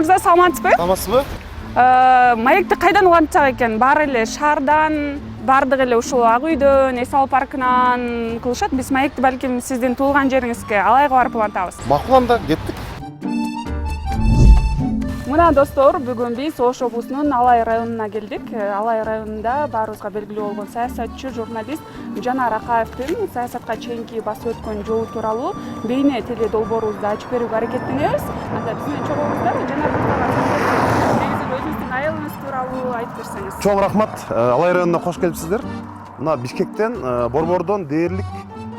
мырза, саламатсызбы? Саламатсызбы? Маекти кайдан улантчак экен? Баары эле шаардан, баардыгы эле ушул Ак үйдөн, Эс Алуу паркынан кылышат. Биз маекти балким сиздин туулган жериңизге Алайга барып улантабыз. Макул анда, кеттик. Мына достор, бүгүн биз Ош облусунун Алай районуна келдик. Алай районунда баарыбызга белгилүү болгон саясатчы, журналист Жанар Акаевдин саясатка чейинки басып өткөн жолу тууралуу бейне теле долбоорубузду ачып берүүгө аракеттенебиз. Анда биздин чогуңуздар Жанар өзүңүздүн айылыңыз тууралуу айтып берсеңиз. Чоң рахмат. Алай районуна кош келипсиздер. Мына Бишкектен, Борбордон дээрлик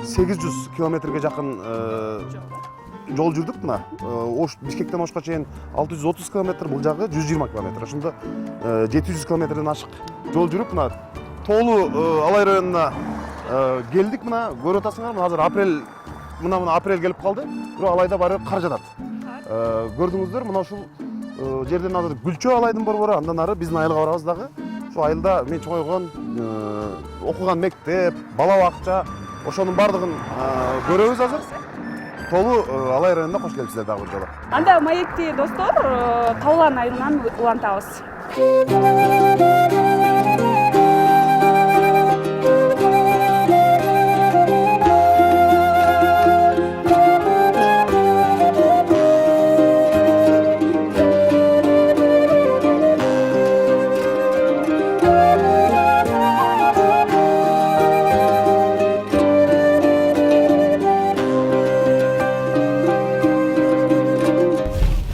800 километрге жакын жол жүрдүк. Мына Бишкектен Ошко чейин 630 километр, бул жагы 120 километр. Ошондо 700 километрден ашык жол жүрүп, мына тоолуу Алай районуна келдик. Мына көрүп атасыңар, мына азыр апрель, мына апрель келип калды. Бирок Алайда баары кар жатат. Көрдүңүздөр, мына ушул жерден азыр Гүлчө Алайдын борбору, андан ары биздин айылга барабыз дагы. Ошол айылда мен чоңойгон, окуган мектеп, бала бакча, ошонун баардыгын көрөбүз азыр. Толу Алай районуна кош келипсиздер дагы бир жолу. Анда маекти достор, Каулан айылынан улантабыз.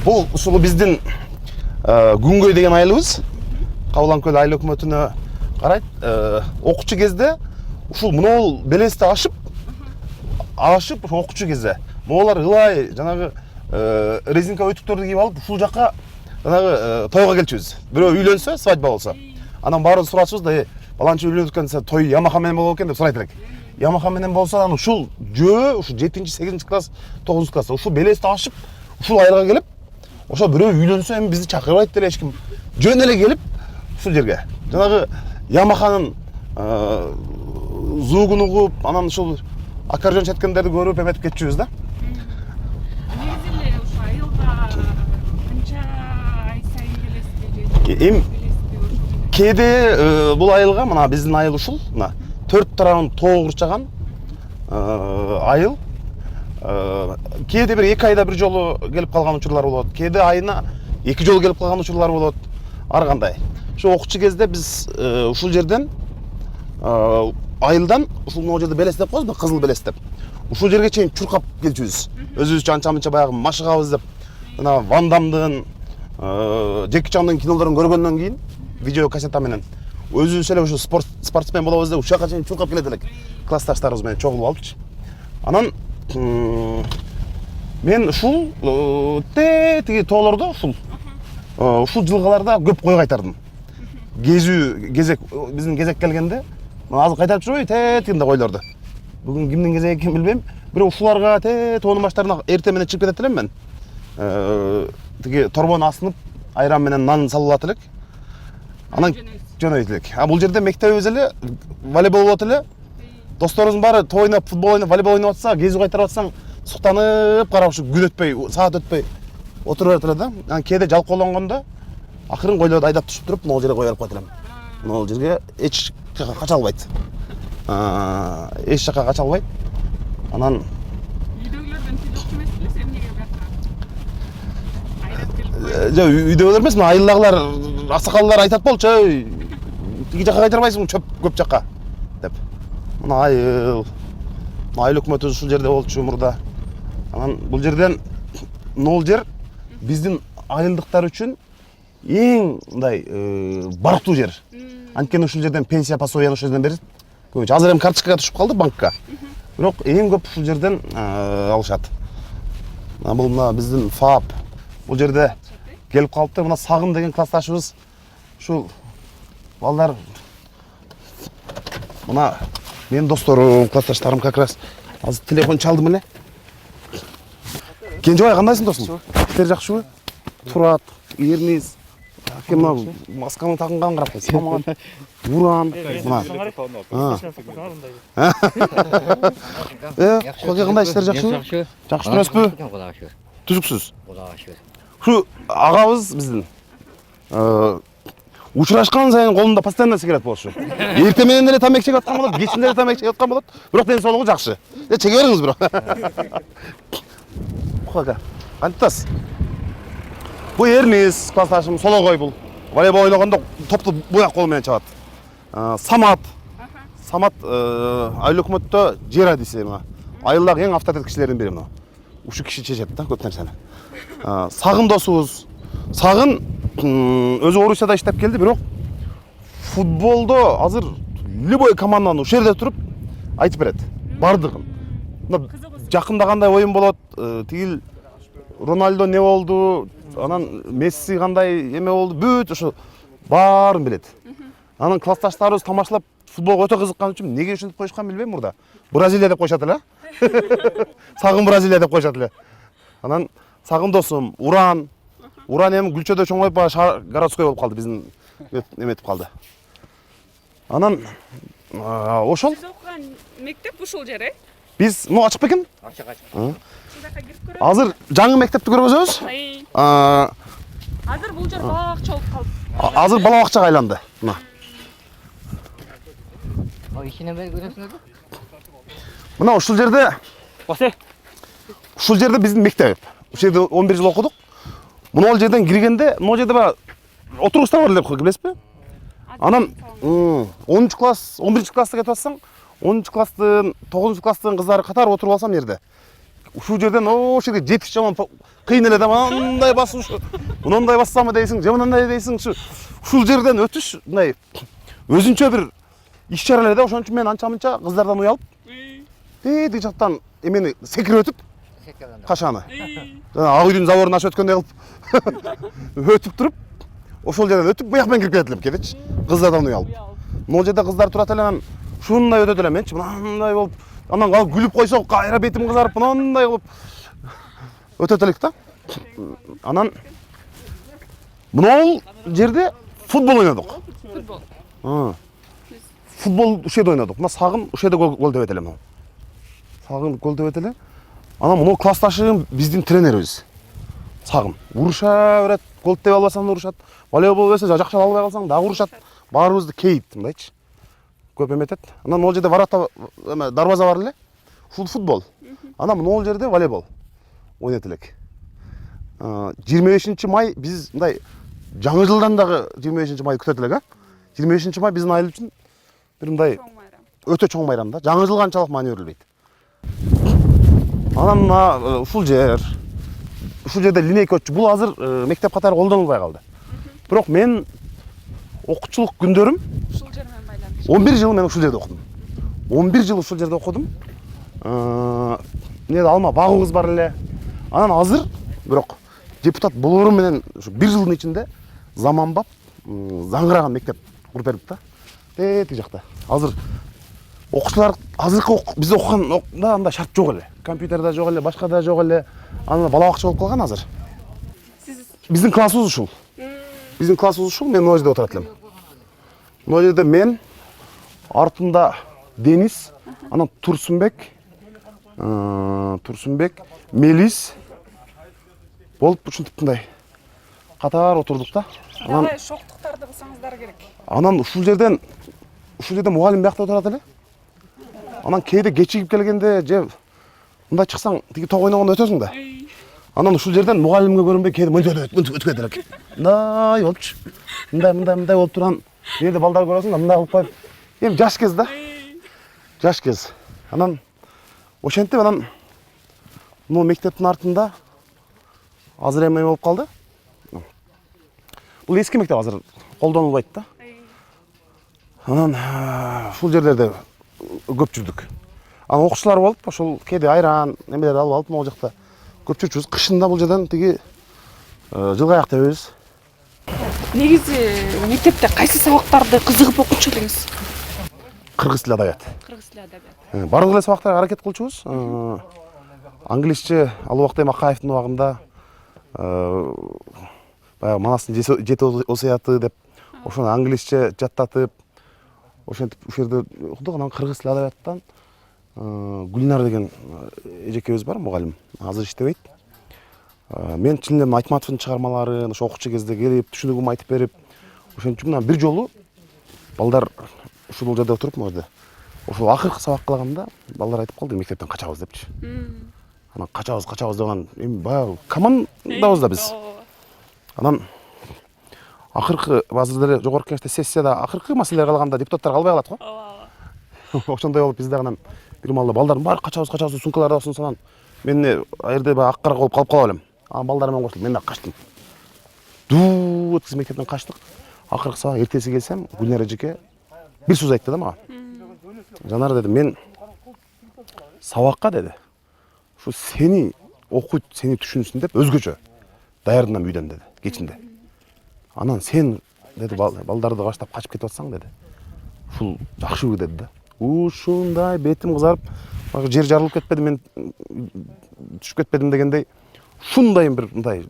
Бул ушул биздин Күнгөй деген айылыбыз. Каулан көл айыл өкмөтүнө карайт. Окуучу кезде ушул мынол белести ашып окуучу кезде могулар ылай жанагы резинка өтүктөрдү кийип алып ушул жака жанагы тойго келчүбүз. Бирөө үйлөнсө, свадьба болсо. Анан баарын сурачубуз да, баланчы үйлөнүп экен, той Ямаха менен болот экен деп сурайт элек. Ямаха менен болсо, анан ушул жөө, ушул 7-8 класс, 9 класста ушул белести ашып, ушул айылга келип, ошо бирөө үйлөнсө эми бизди чакырбайт деле эч ким. Жөн эле келип ушул жерге. Жанагы Ямаханын звугун угуп, анан ушул аккордеон четкендерди көрүп эметип кетчүбүз да. Негизи эле ушул айылга канча ай сайын келесизби? Эми кээде бул айылга, мына биздин айыл ушул, мына 4 тарабын тоо курчаган айыл. Кээде бир 2 айда бир жолу келип калган учурлар болот. Кээде айына 2 жолу келип калган учурлар болот. Ар кандай. Ошо окуучу кезде биз ушул жерден айылдан ушул могу жерде белес деп коебуз, кызыл белес деп. Ушул жерге чейин чуркап келчүбүз. Өзүбүзчө анча-мынча баягы машыгабыз деп. Жана Ван Дамдын, Джеки Чандын кинолорун көргөндөн кийин видео кассета менен өзүбүз эле ушу спортсмен болобуз деп ушул жака чейин чуркап келет элек. Классташтарыбыз менен чогулуп алыпчы. Анан мен ушул тиги тоолордо ушул жылгаларда көп кой кайтардым. Кезек биздин кезек келгенде азыр кайтарып жүрбөй тигинде койлорду. Бүгүн кимдин кезеги экенин билбейм. Бирок ушуларга тоонун баштарына эртең менен чыгып кетет элем мен. Тиги торбону асынып, айран менен нан салып элек. Анан жөнөйт элек. Бул жерде мектебибиз эле, волейбол болот эле. Досторубуздун баары той ойноп, футбол ойноп, волейбол ойноп атса, кезүү кайтарып атсаң, суктанып карап ушу күн өтпөй, саат өтпөй отуруп берет эле да. Анан кээде жалкоолонгондо акырын койлорду айдап түшүп туруп, могу жерге кое берип коет элем. Могу жерге эч жака кача албайт. Эч жака кача албайт. Анан Үйдөгүлөрдөн тилөчү эмеспи, сен эмнеге бияка айрап келип? Жок, үйдөгүлөр эмес, айылдагылар, аксакалдар айтат болчу, тиги жака кайтарбайсың, чөп көп жака деп. Мына айыл өкмөтү ушул жерде болчу мурда. Анан бул жерден могул жер биздин айылдыктар үчүн эң мындай барктуу жер. Анткени ушул жерден пенсия пособияны ушул жерден берет. Көбүнчө азыр эми карточкага түшүп калды банкка. Бирок эң көп ушул жерден алышат. Бул мына биздин ФАП. Бул жерде келип калыптыр. Мына Сагым деген классташыбыз. Ушул балдар мына мен досторум, классташтарым как раз азыр телефон чалдым эле. Кенжебай, кандайсың досум? Иштер жакшыбы? Турат, Эрниз, кем мына масканы тагынганын карап кой. Самат, Буран, мына. Коке, кандай иштер жакшыбы? Жакшы эмеспи? Түзүксүз. Şu агабыз биздин учурашкан сайын колунда постоянно сигарет болчу. Эртең менен эле тамак чегип аткан болот, кечинде эле тамак чегип аткан болот. Бирок ден соолугу жакшы. Чеге бериңиз бирок. Кага. Кантасыз? Бу Эрнис классташым, Сологой бул. Волейбол ойногондо топту буяк кол менен чабат. Самат. Самат айыл өкмөттө жер адиси мына. Айылдагы эң авторитет кишилердин бири мына. Ушу киши чечет да көп нерсени. Сагын досубуз. Сагын өзү Орусияда иштеп келди, бирок футболдо азыр любой команданы ушул жерде туруп айтып берет. Бардыгын. Жакында кандай оюн болот, тигил Роналдо не болду, анан Месси кандай эме болду, бүт ошо баарын билет. Анан классташтарыбыз тамашалап футболго өтө кызыккан үчүн неге ушинтип коюшкан билбейм мурда. Бразилия деп коюшат эле. Сагын Бразилия деп коюшат эле. Анан Сагын досум, Уран эми Гүлчөдө чоңоюп баягы городской болуп калды, биздин эметип калды. Анан ошол. Сиз окуган мектеп ушул жер, э? Биз ачык бекен? Ачык. Сиз жака кирип көрөбүз. Азыр жаңы мектепти көргөзөбүз. Азыр бул жер бала бакча болуп калды. Азыр бала бакчага айланды. Мына. Ишине бери көрөсүңөр. Мына ушул жерде биздин мектеп. Ушул жерде 11 жыл окудук. Мына жерден киргенде, мына жерде баягы отургучтар бар эле, билесизби? Анан 10 класс, 11 класста кетип атсаң, 10 класстын, 9 класстын кыздары катар отуруп алсам жерде. Ушул жерден ошол жерге жетиш жаман кыйын эле да, мындай басыш, мындай бассамы дейсиң, же мындай дейсиң, ушул жерден өтүш мындай өзүнчө бир иш чара эле да. Ошон үчүн мен анча-мынча кыздардан уялып, тиги жактан эмени секирип өтүп, кашаны. Ак үйдүн заборун ашып өткөндөй кылып өтүп туруп, ошол жерден өтүп, буяк менен кирип кетет элем, кетичи. Кыздардан уялып. Могул жерде кыздар турат эле, анан ушундай өтөт элем, менчи мындай болуп, анан калып күлүп койсо, кайра бетим кызарып, мындай кылып өтөт элек да. Анан мынау жерде футбол ойнодук. Футбол. Футбол ушул жерде ойнодук. Мына Сагын ушул жерде гол деп эле. Сагын гол деп эле. Анан мына классташым биздин тренерибиз. Сагын. Уруша берет, гол деп албасаң урушат. Волейбол болсо жакшылап албай калсаң дагы урушат. Баарыбызды кейит, мындайчы. Көп эметет. Анан могул жерде ворота, дарбаза бар эле. Футбол. Анан могул жерде волейбол ойнойт элек. 25 май биз мындай жаңы жылдан дагы 25 май күтөт элек, 25 май биздин айыл үчүн бир мындай өтө чоң майрам да. Жаңы жыл канчалык маани берилбейт. Анан мына ушул жерде линейка өтчү. Бул азыр мектеп катары колдонулбай калды. Бирок мен окуучулук күндөрүм Ушул жер менен байланыш. 11 жыл мен ушул жерде окудум. 11 жыл ушул жерде окудум. Эмне алма багыбыз бар эле. Анан азыр бирок депутат болорум менен ушу 1 жылдын ичинде заманбап заңгыраган мектеп куруп бердик да. Тиги жакта. Азыр окуучулар азыркы биз окуганда андай шарт жок эле. Компьютер да жок эле, башка да жок эле. Анан бала бакча болуп калган азыр. Биздин классыбыз ушул. Биздин классыбыз ушул, мен могул жерде отурат элем. Могул жерде мен, артымда Денис, анан Турсунбек, Мелис болуп ушинтип мындай катар отурдук да. Анан шоктуктарды кылсаңыздар керек. Анан ушул жерде мугалим биякта отурат эле. Анан кээде кечигип келгенде же мындай чыксаң, тиги ток ойногондо өтөсүң да. Анан ушул жерден мугалимге көрүнбөй кээде мынтип өтүп кетет элек. Мындай болупчу. Мындай болуп турган жерде балдар көрөсүң да, мындай кылып коюп. Эми жаш кез да. Жаш кез. Анан ошентип анан бул мектептин артында азыр эме болуп калды. Бул эски мектеп азыр колдонулбайт да. Анан ушул жерлерде көп жүрдүк. Анан окуучулар болуп, ошол кээде айран, эмелерди алып алып могул жакта көп жүрчүбүз. Кышында бул жерден тиги жылгаяк тебебиз. Негизи мектепте кайсы сабактарды кызыгып окучу элеңиз? Кыргыз тили адабият. Кыргыз тили адабият. Барлык эле сабактарга аракет кылчубуз. Англисче Алыбактай Макаевдин убагында баягы Манастын жети осуяты деп ошону англисче жаттатып, ошентип ушул жерде окудук. Анан кыргыз тили адабияттан Гүлнар деген эжекебиз бар, мугалим. Азыр иштебейт. Мен чын эле Айтматовдун чыгармаларын ошо окучу кезде келип, түшүнүгүмдү айтып берип, ошентип мына бир жолу балдар ушул жерде отуруп могу ошол акыркы сабак кылганда балдар айтып калды мектептен качабыз депчи. Анан качабыз деген эми баягы командабыз да биз. Анан акыркы азыр деле жогорку кеңеште сессияда акыркы маселелер калганда депутаттар калбай калат го. Ошондой болуп бизде анан бир маалда балдардын баары качабыз сумкаларды алсын анан мен ал жерде баягы ак карак болуп калып кала белем. Анан балдар менен кошулуп мен да качтым. Дуу өткүзүп мектептен качтык. Акыркы сабак эртеси келсем Гүлнар эжеке бир сөз айтты да мага. Жанар деди, мен сабакка деди. Ушу сени окуйт, сени түшүнсүн деп өзгөчө даярдынам үйдөн деди, кечинде. Анан сен деди балдарды баштап качып кетип атсаң деди. Ушул жакшы деди да. Ушундай бетим кызарып, жер жарылып кетпеди, мен түшүп кетпедим дегендей. Ушундай бир мындай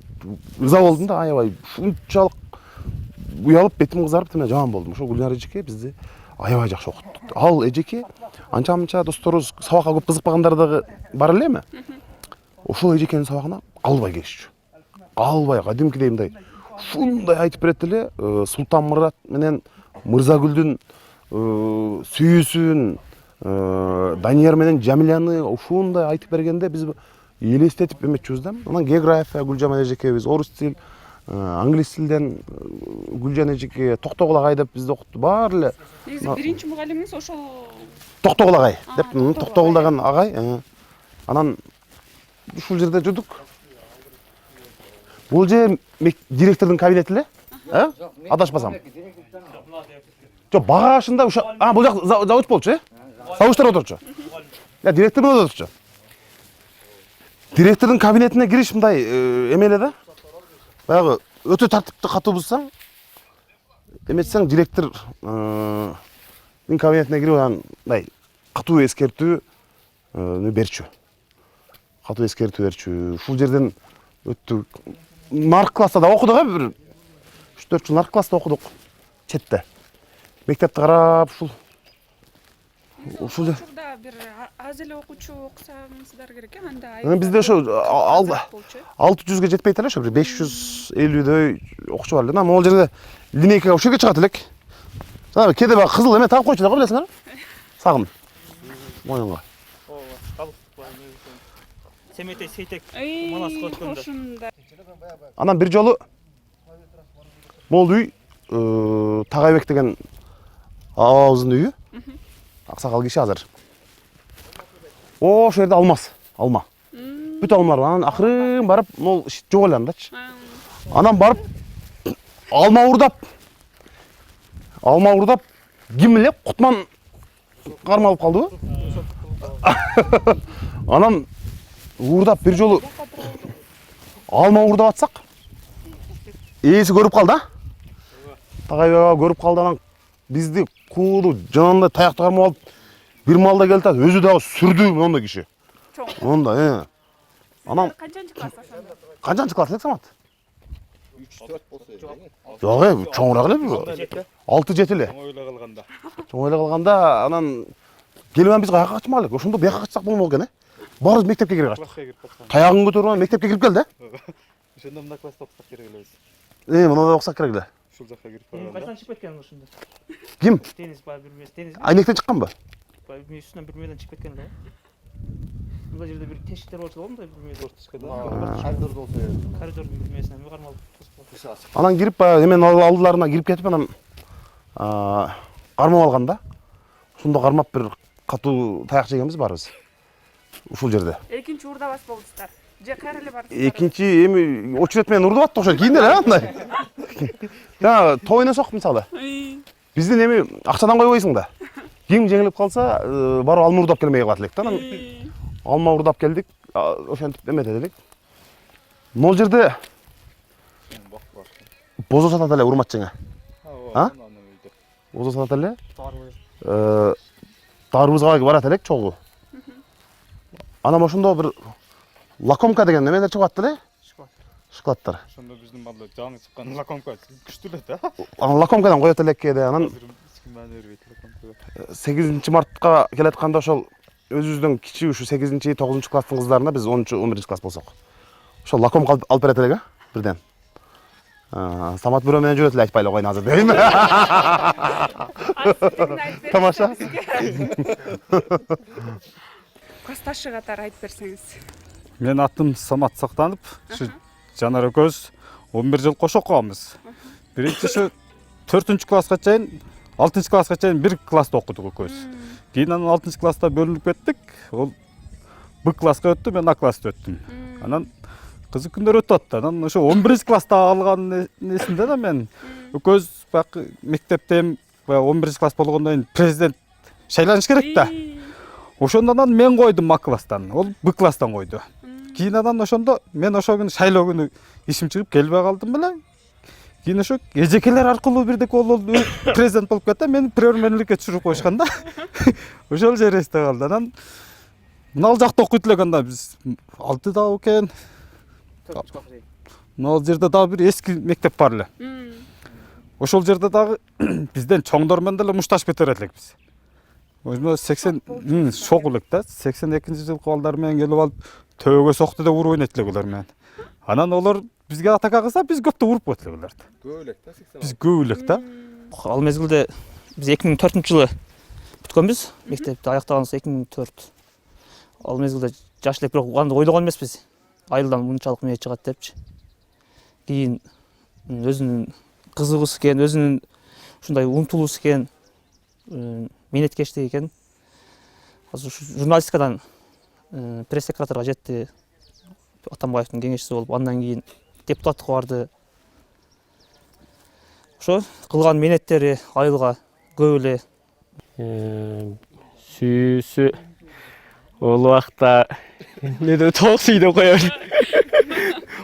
ырза болдум да, аябай ушунчалык уялып бетим кызарып тиме жаман болдум. Ошо Гүлнар эжеке бизди аябай жакшы окутту. Ал эжеке анча-мынча досторубуз сабакка көп кызыкпагандар дагы бар элеби? Ошол эжекенин сабагына калбай келишчү. Калбай, кадимкидей мындай ушундай айтып берет эле, Султан Мурат менен Мырзагүлдүн сүйүүсүн, Данияр менен Жамиляны ушундай айтып бергенде биз элестетип эметчүбүз да. Анан география Гүлжамал эжекебиз, орус тил, англис тилден Гүлжан эжеке, Токтогул агай деп бизди окутту. Баары эле. Негизи биринчи мугалимиңиз ошол Токтогул агай деп, Токтогул деген агай. Анан ушул жерде жүрдүк. Бул же директордун кабинети эле? Адашпасам. Жок, багашында ушу, бул жак завуч болчу, Сабуштар отурчу. Я директор болуп отурчу. Директордун кабинетине кириш мындай эмеле да. Баягы өтө тартипти катуу бузсаң, эметсең директордун кабинетине кирип анан мындай катуу эскертүү берчү. Катуу эскертүү берчү. Ушул жерден өттүк. Нарк класста да окудук, бир 3-4 жыл нарк класста окудук. Четте. Мектепти карап ушул учурда бир аз эле окуучу окусаңыздар керек э, анда. Бизде ошо 600ге жетпейт эле, ошо бир 550дөй окуучу бар эле. Могул жерде линейкага ушул жерге чыгат элек. Жана кээде баягы кызыл эме тагып койчу да, билесиңерби? Сагын. Моюнга. Семетей сейтек малас коткондо. Ошундай. Анан бир жолу могул үй Тагайбек деген абабыздын үйү. Аксакал киши азыр. Ошол жерде алма. Бүт алмалар. Анан акырын барып, могул жок эле андачы. Анан барып алма урдап, ким эле Кутман кармалып калдыбы? Анан урдап бир жолу алма урдап атсак, ээси көрүп калды, Тагайбек көрүп калды, анан бизди кууду жанында таякты кармап алып, бир маалда келди, өзү дагы сүрдү мондай киши. Мондай, Анан канчанчы класс ошондо? Канчанчы класс элек Самат? 3-4 болсо жок, чоңураак эле. 6-7 эле. Чоң эле калганда, анан келип биз каяка качмак элек. Ошондо бияка качсак болмок экен, Баарыбыз мектепке кирип качтык. Таягын көтөрүп мектепке кирип келди. Ошондо мына класста окусак керек элебиз. Мына окусак керек эле. Ушул жакка кирип барганда. Качан чыгып кеткен ошондо? Ким? Тенис бар бир мес, тенис. Айнектен чыкканбы? Үстүнөн бир мээден чыгып кеткен эле. Бул жерде бир тешиктер болчу да, бир мээде орточкада. Коридордо болсо. Коридордун бир мээсинен кармалып. Анан кирип баягы эменин алдыларына кирип кетип анан кармап алганда, ошондо кармап бир катуу таяк жегенбиз баарыбыз. Ушул жерде. Экинчи урдабас болдуңуздар. Же кайра эле бардыңыздар? Экинчи эми очерет менен урдап аттык ошо кийин эле андай. Жана той ойносок мисалы. Биздин эми акчадан койбойсуң да. Ким жеңилип калса, барып алма урдап келмей калат элек да. Анан алма урдап келдик, ошентип эмете элек. Могул жерде бозо сатат эле урмат жеңе. Бозо сатат эле. Дарыбызга барат элек чогуу. Анан ошондо бир лакомка деген немелер чыгып атты эле. Шоколадтар. Ошондо биздин балдар жаңы чыккан лакомка күчтүү эле да. Анан лакомкадан коет элек кээде. Анан 8-мартка келатканда ошол өзүбүздүн кичи ушу 8-9 класстын кыздарына биз 10-11 класс болсок. ошо лаком алып берет элек, бирден. Самат бирөө менен жүрөт эле айтпайлы койн азыр дейм. Тамаша. Классташы катары айтып берсеңиз. Мен атым Самат Сактанып, Жанар экөөбүз 11 жыл кошо окуганбыз. Биринчи ушу 4-класска чейин, 6-класска чейин бир класста окудук экөөбүз. Кийин анан 6-класста бөлүнүп кеттик. Ол Б класска өттү, мен А класста өттүм. Анан кызык күндөр өтүп атты. Анан ошо 11-класста алган несинде да мен экөөбүз баягы мектептен 11-класс болгондон кийин президент шайланыш керек да. Ошондон анан мен койдум А класстан, ол Б класстан койду. Кийин анан ошондо мен ошо күнү шайлоо күнү ишим чыгып келбей калдым беле. Кийин ошо эжекелер аркылуу бирдек ол президент болуп кетти, мени премьер-министрге түшүрүп койушкан да. Ошол жер эсте калды. Анан мына жакта окуйт элек анда биз 6да экен. Мына жерде дагы бир эски мектеп бар эле. Ошол жерде дагы бизден чоңдор менен деле мушташ көтөрөт элекпиз. Өзүмө 80 шок элек да, 82-жылкы балдар менен келип алып төбөгө сокту деп уруп ойнойт элек улар менен. Анан олар бизге атака кылса, биз көптө уруп коет элек уларды. Көп элек да, 80. Биз көп элек да. Ал мезгилде биз 2004-жылы бүткөнбүз. Мектепти аяктаганыбыз 2004. Ал мезгилде жаш элек, бирок анда ойлогон эмеспиз. Айылдан мынчалык мээ чыгат депчи. Кийин өзүнүн кызыгысы экен, өзүнүн ушундай умтулуусу экен, менеткештик экен. Азыр журналистикадан пресс-секретарга жетти. Атамбаевдин кеңешчиси болуп, андан кийин депутаттыкка барды. Ошо кылган менеттери айылга көп эле. Сүйүүсү ол убакта эмнеде токсуй деп коебуз.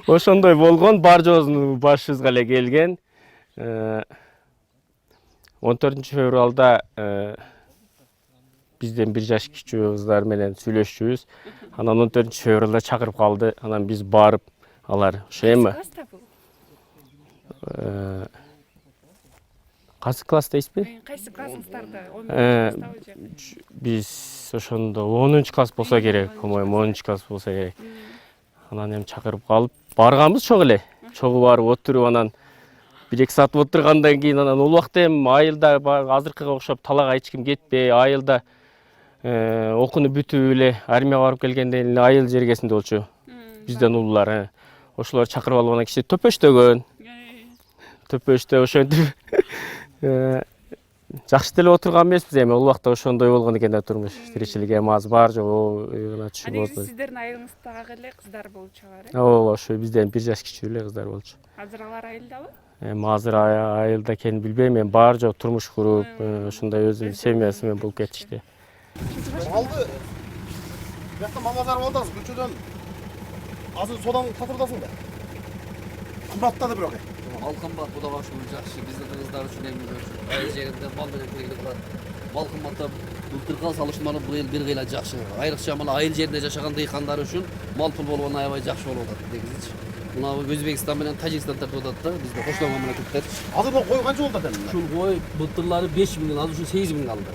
Ошондой болгон, бар жоосун башыбызга эле келген. 14-февралда бизден 1 жаш кичүү кыздар менен сүйлөшчүбүз. Анан 14-февралда чакырып калды. Анан биз барып, алар ошо эми кайсы класс дейсизби? Кайсы классыңыздарды? Биз ошондо 10-класс болсо керек, по-моему 10-класс болсо керек. Анан эми чакырып калып, барганбыз чогуу эле. Чогуу барып отуруп, анан 1-2 саат отургандан кийин анан ул убакта эми айылда азыркыга окшоп талаага эч ким кетпей, айылда окууну бүтүп эле армияга барып келгенден эле айыл жергесинде болчу. Бизден улуулар, ошолор чакырып алып анан кичи төпөштөгөн. Төпөштө ошентип жакшы деле отурган эмеспиз эми. Ул убакта ошондой болгон экен да турмуш тиричилик, эми азыр бар жогу ыйгына түшүп болду. Сиздердин айылыңыздагы эле кыздар болчу алар, Ооба, ошо бизден 1 жаш кичүү эле кыздар болчу. Азыр алар айылдабы? Эми азыр айылда экенин билбейм, эми бар жок турмуш куруп, ушундай өзүнүн семьясы менен болуп кетишти. Алды. Бияқта мамазар болдыңыз, көчөдөн азыр содан татырдасың да. Кымбаттады бирок. Ал кымбат, Кудайга шүгүр жакшы. Биздин кыздар үчүн эми айыл жеринде мал менен тегилип калат. Мал кымбаттап, былтыркыга салыштырмалуу быйыл бир кыйла жакшы. Айрыкча мына айыл жеринде жашаган дыйкандар үчүн мал пул болгон аябай жакшы болуп атат негизичи. Мына Өзбекстан менен Тажикстан тартып атат да, бизде коштолгон мамлекеттер. Азыр бул кой канча болду атат? Ушул кой былтырлары 5000, азыр ушу 8000 калды.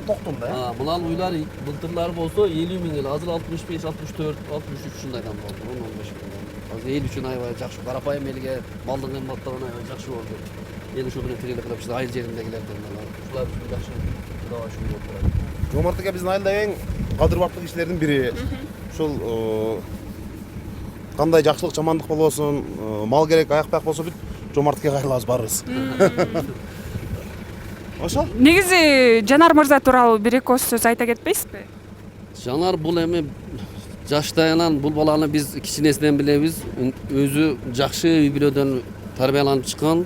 Токтун да. Мына уйлар былтырлары болсо 50.000 эле, азыр 65, 64, 63 ушундайдан болду. 10-15 миң. Азыр эл үчүн аябай жакшы, карапайым элге малдын кымбаттыгына аябай жакшы болду. Эл ушу менен тирелик кылып, айыл жериндегилерден ушулар үчүн жакшы. Кудайга шүгүр болуп турат. Жомарт ака биздин айылда эң кадырбактуу кишилердин бири. Ушул кандай жакшылык, жамандык болбосун, мал керек, аяк-паяк болсо бүт Жомарт акага кайрылабыз барыбыз. Ошо? Негизи Жанар мырза тууралуу 1-2 сөз айта кетпейсизби? Жанар бул эми жаштайынан бул баланы биз кичинесинен билебиз. Өзү жакшы үй-бүлөдөн тарбияланып чыккан.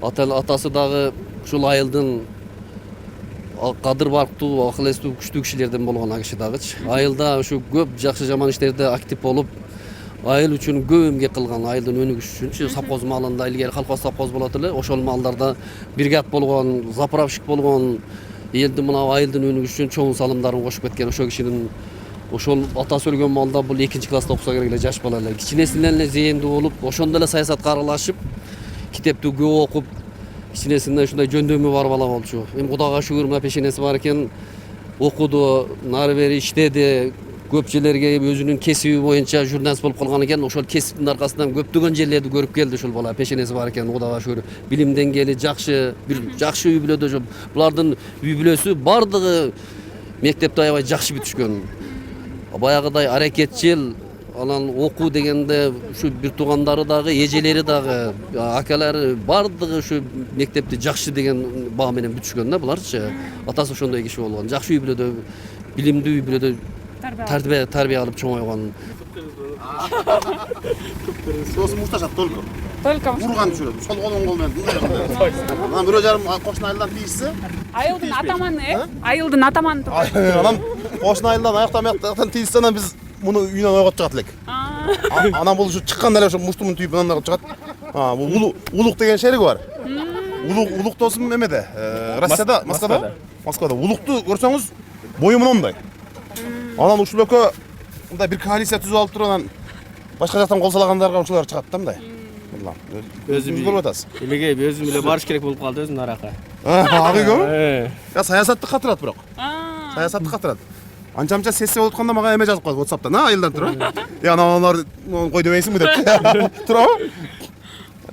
Атасы дагы ушул айылдын кадыр барктуу, акыл эстүү, күчтүү кишилерден болгон а киши дагычы. Айылда ушу көп жакшы жаман иштерде актив болуп, айыл үчүн көп эмгек кылган, айылдын өнүгүшү үчүн. Совхоз малында илгери колхоз совхоз болот эле, ошол малдарда бригад болгон, заправщик болгон, элдин мына айылдын өнүгүшү үчүн чоң салымдарын кошуп кеткен. Ошол кишинин ошол атасы өлгөн малда бул 2-класста окуса керек эле, жаш бала эле. Кичинесинен эле зээндүү болуп, ошондо эле саясатка аралашып, китепти көп окуп, кичинесинен ушундай жөндөмү бар бала болчу. Эми Кудайга шүгүр, мына пешенеси бар экен, окуду, нары бери иштеди, көпчелерге өзүнүн кесиби боюнча журналист болуп калган экен. Ошол кесиптин аркасынан көптөгөн жерлерди көрүп келди. Ушул бала пешенеси бар экен. Кудайга шүгүр. Билим деңгээли жакшы, бир жакшы үй бүлөдө жүрүп, булардын үй бүлөсү бардыгы мектепте аябай жакшы бүтүшкөн. Баягыдай аракетчил, анан окуу дегенде ушу бир туугандары дагы, эжелери дагы, акалары бардыгы ушу мектепти жакшы деген баа менен бүтүшкөн да буларчы. Атасы ошондой киши болгон. Жакшы үй бүлөдө, билимдүү үй бүлөдө тарбия алып чоңойгон. Сосын мушташат только. Только Урган жүрөт. Сол колун кол менен. Анан бирөө жарым кошуна айылдан тийишсе, айылдын атаманы, айылдын атаманы тур. анан кошуна айылдан аяктан тийишсе, анан биз муну үйүнөн ойготуп чыгат элек. Анан бул ушу чыкканда эле ошо муштумун түйүп анан чыгат. Бул Улук деген шериги бар. Улук досум эмеде, Россияда, Москвада. Улукту көрсөңүз бою мындай. Анан ушул экөө мындай бир коалиция түзүп алып туруп, анан башка жактан кол салгандарга ушулар чыгат да мындай. Өзүңүз көрүп атасыз. Элеге өзүм эле барыш керек болуп калды өзүм арака. Ага го? Я саясатты катырат бирок. Саясатты катырат. Анча-мынча сессия болуп атканда мага эме жазып коет WhatsApp'тан, айылдан туруп. Аналар кой дебейсиңби деп. Турабы?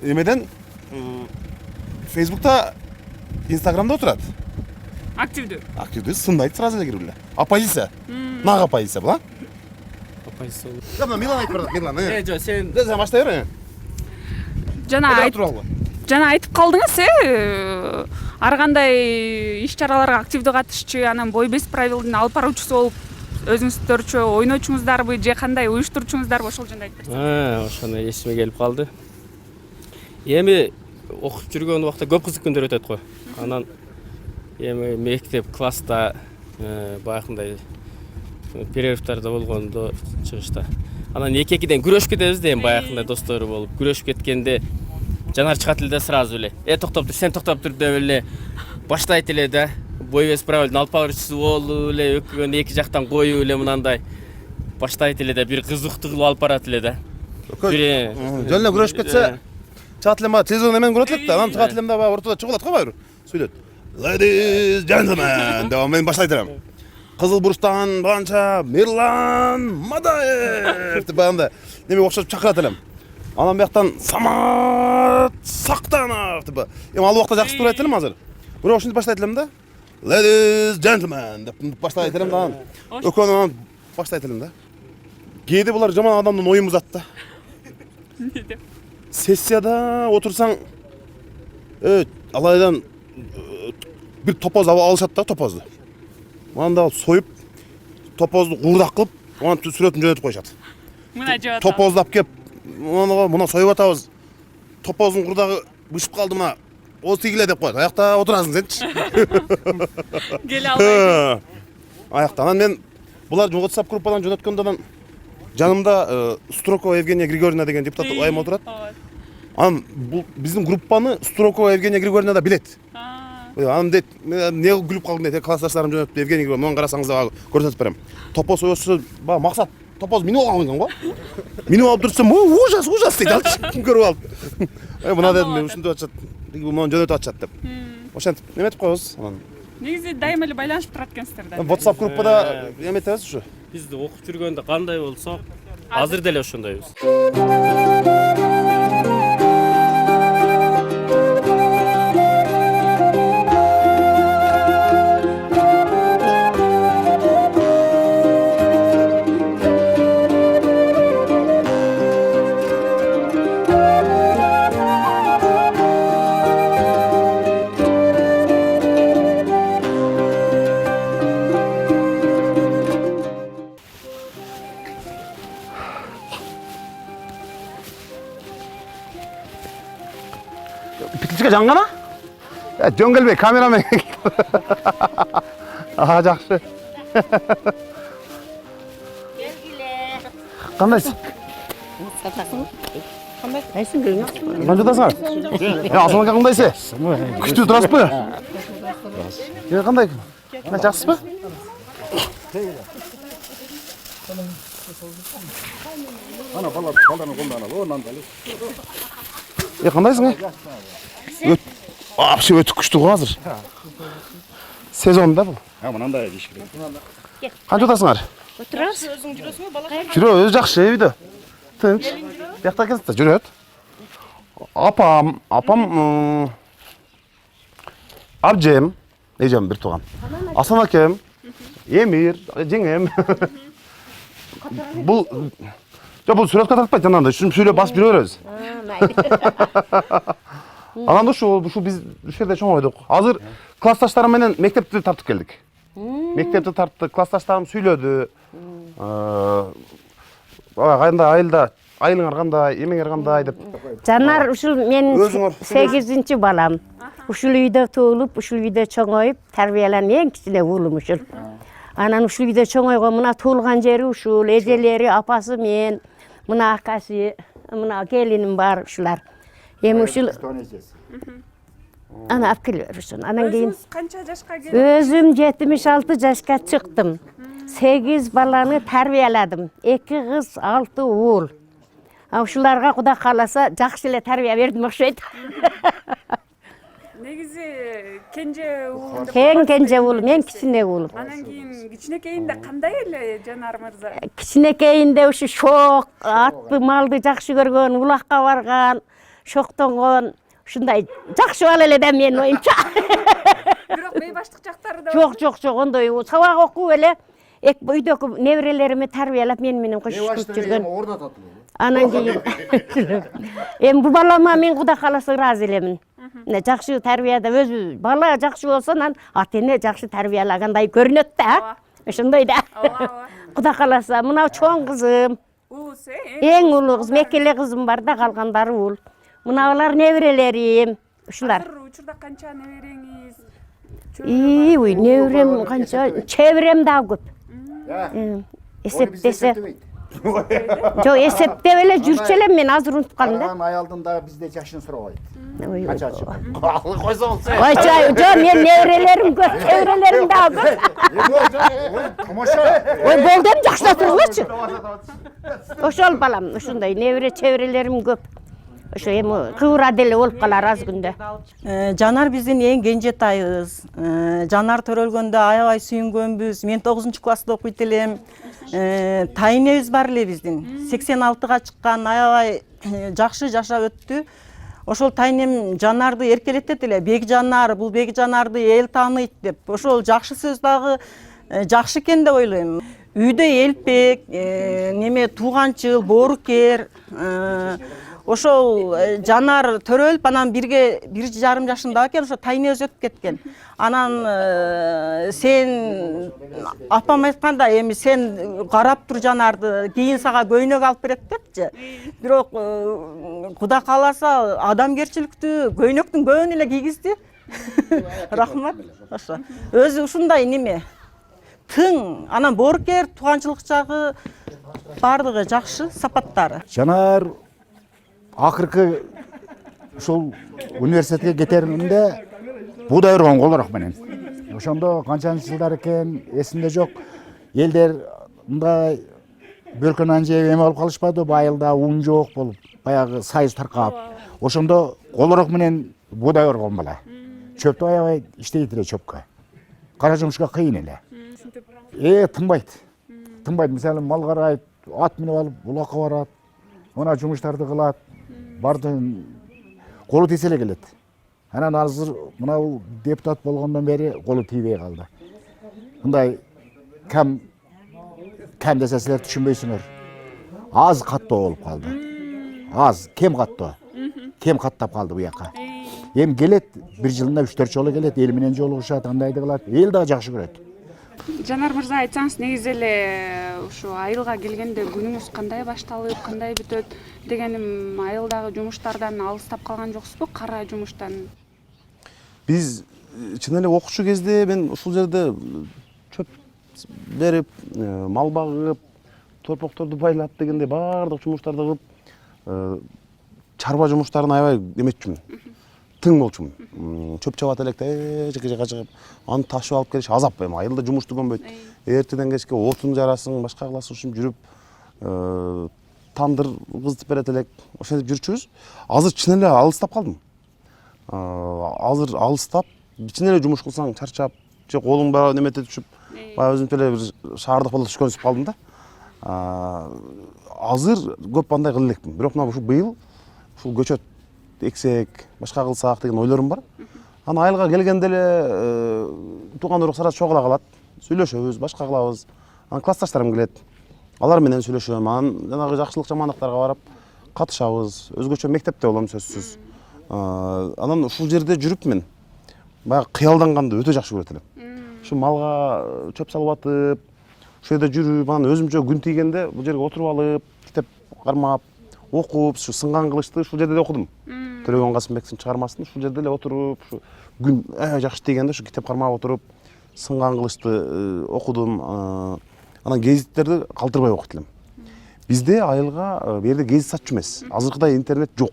Эмеден Facebook'ta, Instagram'da oturat. Активдүү, сындайт сразу эле кирип эле. Оппозиция. Нага оппозиция бул, а? Оппозиция. Я мына Милан айтып барат, Милан. Жо, сен Сен баштай бер. Жана айтып калдыңыз, ар кандай иш чараларга активдүү катышчу, анан бой без правилдын алып баруучусу болуп өзүңүздөрчө ойночуңуздарбы же кандай уюштуруучуңуздарбы ошол жөнүндө айтып берсеңиз. Ошону эсиме келип калды. Эми окуп жүргөн убакта көп кызык күндөр өтөт го. Анан эми мектеп класста баягындай перерывтарда болгондо чыгышта. Анан эки-экиден күрөшүп кетебиз да, эми баягындай достору болуп, күрөшүп кеткенде Жанар чыгат эле да сразу эле. Токтоп тур, сен токтоп тур деп эле баштайт эле да. Бой без правилдын алып баруучусу болуп эле, өкүгөн эки жактан коюп эле мынандай баштайт эле да, бир кызыктуу кылып алып барат эле да. Жөн эле күрөшүп кетсе, чыгат эле мага телевизордон эмен көрөт элек да, анан чыгат элем да баягы ортодо чыгып алат го баягы. Сүйлөт. Ladies, gentlemen, деп мен баштайт элем. Кызыл бурчтан банча Мирлан Мадаев деп баягында неме окшоп чакырат элем. Анан бияктан Самат Сактанов деп. Эми ал убакта жакшы турайт элем азыр. Бирок ошентип баштайт элем да. Ladies, gentlemen деп баштайт элем да. Өкөнүн баштайт элем да. Кээде булар жаман адамдын оюн бузат да. Сессияда отурсаң алайдан бир топоз алышат да, топозду. Мында союп, топозду куурдак кылып, анан сүрөтүн жөнөтүп коюшат. Мына жоо. Топоздап кеп, мына союп атабыз. Топоздун куурдагы бышып калды, мына ол тигиле деп коет. Аякта отурасың сенчи. Келе албайсың. Аякта. Анан мен булар WhatsApp группадан жөнөткөндөн жанымда Строкова Евгения Григорьевна деген депутат айым отурат. Анан бул биздин группаны Строкова Евгения Григорьевна да билет. Анан дейт, эмне күлүп калдым дейт, классташтарым жөнөтүп Евгений Григорьевна, муну карасаңыз да көрсөтүп берем. Топоз оюсу, баягы максат топоз минип алган экен го. Минип алып турсам, ужас, ужас дейт алчы. Көрүп алып. Мына дедим, мен ушинтип атышат, муну жөнөтүп атышат деп. Ошентип неметип коебуз анан. Негизи дайыма эле байланышып турат экенсиздер да. WhatsApp группада эметебиз ушу. Бизди окуп жүргөндө кандай болсо, азыр деле ошондойбуз. Pitkichga жаңгана? Жөн келбей, камерамен. Жакшы. Кандайсың? Кайсың көрүнөт? Кандай жатасың? Асылың кандайсың? Күтүп турасызбы? Кандай? Жакшысызбы? Ана баланы колдана, онан да. Кандайсың? Вообще өтүп күчтүү го азыр. Сезон да бул. Мынандай иш керек. Канча жатасыңар? Отырасыз? Жүрө өзү жакшы үйдө. Тынч. Биякта келсе да жүрөт. Апам, абжем, эжем бир тууган. Асан акем, Эмир, жеңем. Бул бул сүрөткө тартпайт жанагындай. Ушинтип сүйлөп басып жүрө беребиз. Анан ушу биз ушул жерде чоңойдук. Азыр классташтарым менен мектепти тартып келдик. Мектепти тарттык, классташтарым сүйлөдү. Кандай айылыңар кандай, эмеңер кандай деп. Жанар ушул мен Өзүңөр 8-чи балам. Ушул үйдө туулуп, ушул үйдө чоңоюп, тарбияланып эң кичине уулум ушул. Анан ушул үйдө чоңойгон, мына туулган жери ушул, эжелери, апасы мен, мына акасы, мына келиним бар ушулар. Эми ушул ана алып келе берсин. Анан кийин Өзүңүз канча жашка келип? өзүм 76 жашка чыктым. 8 баланы тарбияладым. 2 кыз, 6 уул. Ушуларга Кудай кааласа жакшы эле тарбия бердим окшойт. Негизи кенже уул деп Кенже уулум, эң кичине уулум. Анан кийин кичинекейинде кандай эле Жанар мырза? Кичинекейинде ушу шок, атты, малды жакшы көргөн, улакка барган, шоктонгон, ушундай жакшы бала эле да менин оюмча. Бирок бейбаштык жактары да Жок, ондой сабак окуп эле үйдөгү неберелерими тарбиялап мен менен кошушуп жүргөн. Анан кийин эми бул балама мен Кудай кааласа ыраазы элемин. Жакшы тарбияда өзү бала жакшы болсо, анан ата эне жакшы тарбиялагандай көрүнөт да. Ошондой да. Кудай кааласа мына чоң кызым, Уус эң улуу кызым, 2 эле кызым бар да, калгандары уул. Мына алар неберелерим, ушулар. Азыр учурда канча небереңиз? Уй, неберем канча, чеберем да көп. Эсептесе. Жок, эсептеп эле жүрчү элем мен, азыр унутуп калдым да. Аялдын дагы бизде жашын сурабайт. Канча жаш? Койсо болсо. Ой, жок, мен неберелерим көп, чеберелерим дагы көп. Тамаша. Ой, болду эми жакшылап тургулачы. Ошол балам, ушундай небере чеберелерим көп. Ошо эми кыбыра деле болуп калар аз күндө. Жанар биздин эң кенжетайыбыз. Жанар төрөлгөндө аябай сүйүнгөнбүз. Мен 9 класста окуйт элем. Тайнебиз бар эле биздин. 86-га чыккан, аябай жакшы жашап өттү. Ошол тайнем Жанарды эркелетет эле. Бек Жанар, бул Бек Жанарды эл тааныйт деп. Ошол жакшы сөз дагы жакшы экен деп ойлойм. Үйдө элпек, неме тууганчыл, боорукер, ошол Жанар төрөлүп, анан бирге 1,5 жашында экен, ошо тайнебиз өтүп кеткен. Анан сен апам айтканда, эми сен карап тур Жанарды, кийин сага көйнөк алып берет депчи. Бирок Кудай кааласа адамгерчиликтүү көйнөктүн көбүн эле кийгизди. Рахмат. Ошо. Өзү ушундай неме. Тың, анан боорукер, тууганчылык жагы бардыгы жакшы сапаттары. Жанар акыркы ушул университетке кетеринде буудай өргөн колорок менен. Ошондо канчанчы жылдар экен эсимде жок. Элдер мындай бөлкөнөн жеп эме болуп калышпады, байылда ун жок болуп, баягы сайыз таркап. Ошондо колорок менен буудай өргөн бала. Чөптү аябай иштейт эле чөпкө. Кара жумушка кыйын эле. Тынбайт. Мисалы мал карайт, ат минип алып улакка барат. Мына жумуштарды кылат. Бардын колу тийсе эле келет. Анан азыр мына депутат болгондон бери колу тийбей калды. Мындай кам десе силер түшүнбөйсүңөр. Аз каттоо болуп калды. Аз, кем каттоо. Кем каттап калды буяка. Эми келет, бир жылында 3-4 жолу келет, эл менен жолугушат, андайды кылат. Эл дагы жакшы көрөт. Жанар мырза, айтсаңыз, негизи эле ушу айылга келгенде күнүңүз кандай башталып, кандай бүтөт дегеним, айылдагы жумуштардан алыстап калган жоксузбу, кара жумуштан? Биз чын эле окуучу кезде мен ушул жерде чөп берип, мал багып, торпокторду байлап дегенде баардык жумуштарды кылып, чарба жумуштарын аябай эметчүмүн. Тың болчумун. Чөп чабат электе, жеке жака чыгып, аны ташып алып келиш азап эми. Айылда жумушту көнбөйт. Эртеден кечке отун жарасың, башка кыласың, ушинтип жүрүп, тандыр кыздырып берет элек. Ошентип жүрчүбүз. Азыр чын эле алыстап калдым. Азыр алыстап, чын эле жумуш кылсаң чарчап, же колуң бара неметип түшүп, баягы өзүм эле бир шаардык болуп түшкөнсүп калдым да. Азыр көп андай кыла элекмин. Бирок мына ушу быйыл ушул көчөт эксек, башка кылсак деген ойлорум бар. Анан айылга келгенде эле тууган урук сразу чогула калат. Сүйлөшөбүз, башка кылабыз. Анан классташтарым келет. Алар менен сүйлөшөм. Анан жанагы жакшылык жамандыктарга барып катышабыз. Өзгөчө мектепте болом сөзсүз. Анан ушул жерде жүрүп мен баягы кыялданганды өтө жакшы көрөт элем. Ушу малга чөп салып атып, ушул жерде жүрүп, анан өзүмчө күн тийгенде бул жерге отуруп алып, китеп кармап, окуп, ушу сынган кылычты ушул жерде эле окудум. Төлөгөн Касымбековдун чыгармасын ушул жерде эле отуруп, ушу күн жакшы тийгенде ушу китеп кармап отуруп, сынган кылычты окудум. Анан гезиттерди калтырбай окуйт элем. Бизде айылга бу жерде гезит сатчу эмес. Азыркыдай интернет жок.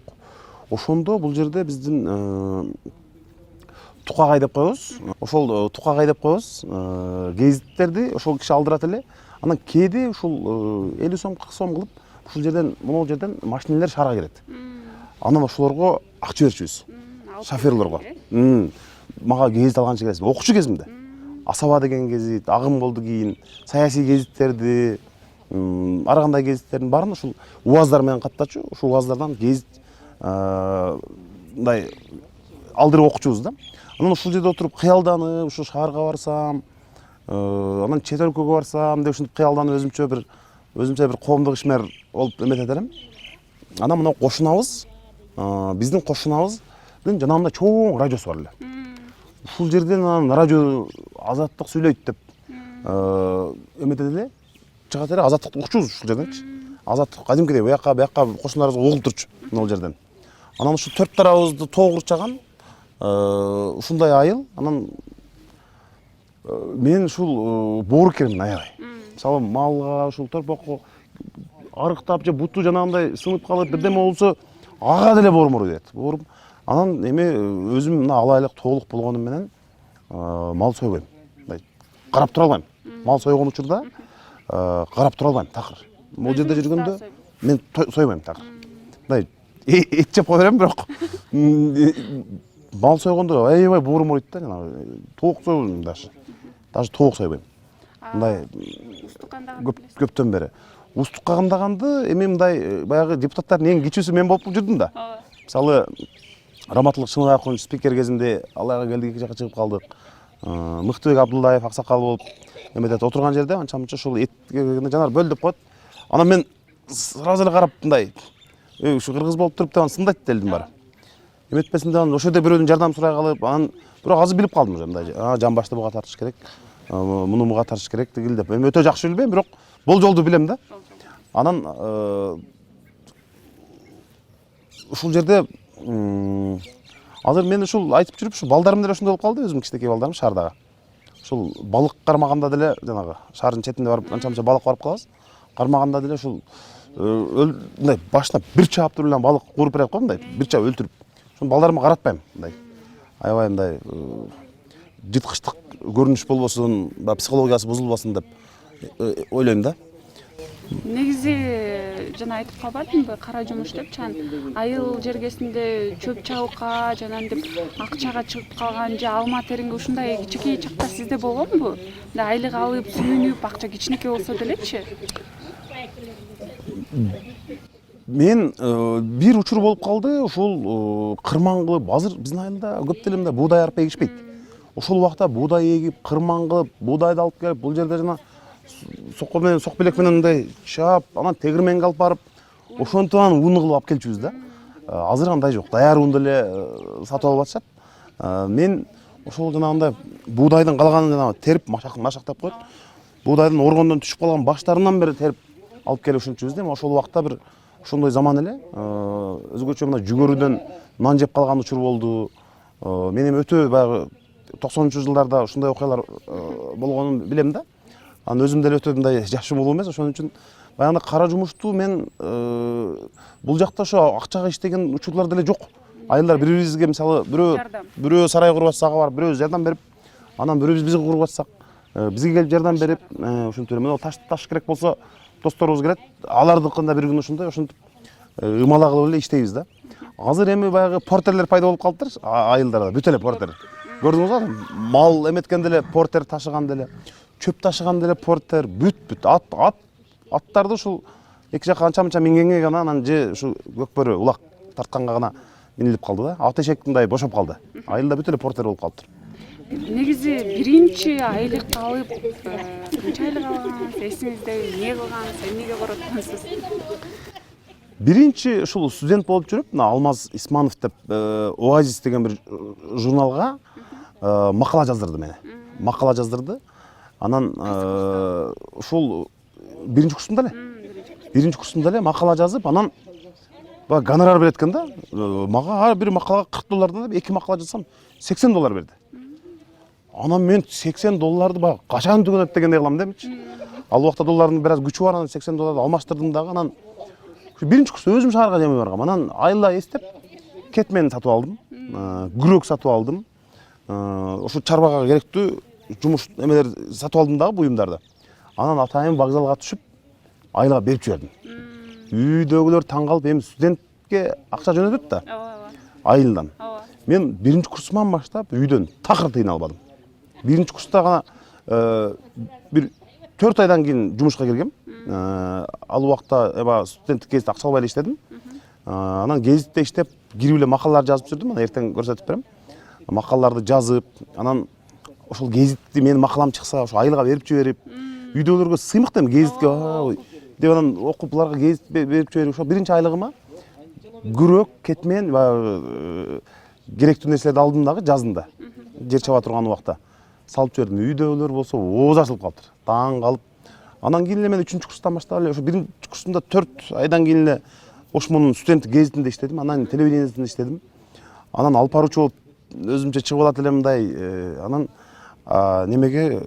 Ошондо бул жерде биздин тукагай деп коебуз. Ошол тукагай деп коебуз. Гезиттерди ошол киши алдырат эле. Анан кээде ушул 50 сом, 40 сом кылып ушул жерден, могул жерден машинелер шаарга келет. Анан ошолорго акча берчүбүз. Шоферлорго. Мага гезит алганчы келесиз. Окуучу кезимде. Асаба деген гезит, Агым болду кийин, саясий гезиттерди, ар кандай гезиттердин баарын ушул УАЗдар менен каттачу. Ушул УАЗдардан гезит мындай алдырып окучубуз да. Анан ушул жерде отуруп кыялданып, ушу шаарга барсам, анан чет өлкөгө барсам деп ушинтип кыялданып өзүмчө бир коомдук ишмер болуп эметет элем. Анан мына кошунабыз, биздин кошунабыздын жанагында чоң радиосу бар эле. Ушул жерден анан радио Азаттык сүйлөйт деп эметет эле. Чыгат эле Азаттыкты угучубуз ушул жерденчи. Азаттык кадимкидей буяка кошуналарыбызга угулуп турчу мына жерден. Анан ушу төрт тарабыбызды тоо курчаган ушундай айыл. Анан мен ушул боорукермин аябай. Мисалы малга, ушул торпокко арыктап же буту жанагындай сынып калып бирдеме болсо ага деле боорум дейт. Боорум. Анан эми өзүм мына алайлык тоолук болгонум менен мал сойбойм. Мындай карап тура албайм. Мал сойгон учурда карап тура албайм такыр. Бул жерде жүргөндө мен сойбойм такыр. Мындай эт жеп кое берем, бирок мал сойгондо аябай боорум оойт да, жанагы тоок сойбойм даже тоок сойбойм. Мындай көптөн бери устукка камдаганды эми мындай баягы депутаттардын эң кичүүсү мен болуп жүрдүм да. Мисалы Раматылык Шыныбаевдин спикер кезинде алайга келдик, эки жака чыгып калдык. Мыктыбек Абдуллаев аксакал болуп эметет отурган жерде анча-мынча ушул эт жанар бөл деп коет. Анан мен сразу эле карап мындай ушу кыргыз болуп туруп деп сындайт делдим бара. Эметпесин деп ошол жерде бирөөнүн жардам сурай калып, анан бирок азыр билип калдым уже мындай жамбашты буга тартыш керек, муну буга тартыш керек дегил деп. Эми өтө жакшы билбейм, бирок болжолду билем да. Анан ушул жерде азыр мен ушул айтып жүрүп ушу балдарым деле ошондой болуп калды, өзүмдүн кичинекей балдарым шаардагы. Ушул балык кармаганда деле жанагы шаардын четинде барып анча-мынча балык барып калабыз. Кармаганда деле ушул мындай башына бир чаап туруп эле балык кууруп берет го, мындай бир чаап өлтүрүп. Ошону балдарыма каратпайм, мындай. Аябай мындай жыткычтык көрүнүш болбосун, психологиясы бузулбасын деп ойлойм да. Негизи жана айтып калбадымбы, кара жумуш деп чан айыл жергесинде чөп чабыкка жана антип акчага чыгып калган же алма теринге ушундай кичинекей чактар сизде болгонбу? Мындай айлык алып, сүйүнүп, акча кичинекей болсо делечи? Мен бир учур болуп калды, ушул кырман кылып, азыр биздин айылда көп деле мындай буудай арпа эгишпейт. Ошол убакта буудай эгип, кырман кылып, буудайды алып келип, бул жерде жана сокко менен, сок белек менен мындай чаап, анан тегирменге алып барып, ошентип анан уну кылып алып келчүбүз да. Азыр андай жок, даяр унду эле сатып алып атышат. Мен ошол жанагындай буудайдын калганын жана терип машактап коет. Буудайдын органдон түшүп калган баштарынан бери терип алып келип ушинтчүбүз да. Ошол убакта бир ошондой заман эле. Өзгөчө мына жүгөрүдөн нан жеп калган учур болду. Мен эми өтө баягы 90-жылдарда ушундай окуялар болгонун билем да. Анан өзүм деле өтө мындай жакшы болуу эмес, ошон үчүн баягы кара жумушту мен бул жакта ошо акчага иштеген учурлар деле жок. Айылдар бири-бирибизге мисалы бирөө сарай куруп атса ага барып бирөөбүз жардам берип, анан бирөөбүз бизге куруп атсак, бизге келип жардам берип, ушинтип эле таш керек болсо досторубуз келет, алардыкында бир күн ошентип ымала кылып эле иштейбиз да. Азыр эми баягы портерлер пайда болуп калыптыр айылдарда, бүт эле портер. Көрдүңүзбү? Мал эметкен деле портер ташыган деле. чөп ташыган деле портер бүт аттарды ушул эки жакка анча мынча мингенге гана анан же ушу көкбөрү улак тартканга гана минилип калды да. Ат эшек мындай бошоп калды. Айылда бүт эле портер болуп калыптыр. Негизи биринчи айлык алып канча айлык алгансыз? Эсиңизде эмне кылгансыз? Эмнеге коротконсуз? Биринчи ушул студент болуп жүрүп, мына Алмаз Исманов деп Оазис деген бир журналга макала жаздырды мени. Макала жаздырды. Анан ушул биринчи курсумда эле. Биринчи курсумда эле макала жазып, анан баягы гонорар берет экен да. Мага ар бир макалага $40 деп 2 макала жазсам $80 берди. Анан мен $80 баягы качан түгөнөт дегендей кылам демчи. Ал убакта доллардын бир аз күчү бар, анан $80 алмаштырдым дагы. Анан биринчи курс өзүм шаарга жемей баргам. Анан айылда эстеп кетмен сатып алдым. Күрөк сатып алдым. Ошо чарбага керектүү жумуш эмелер сатып алдым дагы, буюмдарды. Анан атайын вокзалга түшүп айылга берип жибердим. Үйдөгүлөр таң калып, эми студентке акча жөнөтөт да. Айылдан. Мен биринчи курсуман баштап үйдөн такыр тыйын албадым. Биринчи курста гана бир 4 айдан кийин жумушка келгем. Ал убакта эба студенттик кезде акча албай эле иштедим. Анан гезитте иштеп, кирип эле макалалар жазып жүрдүм. Ана эртең көрсөтүп берем. Макалаларды жазып, анан ошол гезитти менин макалам чыкса, ошо айылга берип жиберип, үйдөгүлөргө сыймык да гезитке деп анан окуп буларга гезит берип жиберип, ошо биринчи айлыгыма күрөк, кетмен, керектүү нерселерди алдым дагы жазында. Жер чаба турган убакта салып жибердим. Үйдөгүлөр болсо ооз ачылып калыптыр. Таң калып. Анан кийин эле мен 3-курстан баштап эле ошо биринчи курсумда 4 айдан кийин эле Ошмонун студенттик гезитинде иштедим, анан телевидениесинде иштедим. Анан алып баруучу болуп өзүмчө чыгып алат элем мындай. Анан немеге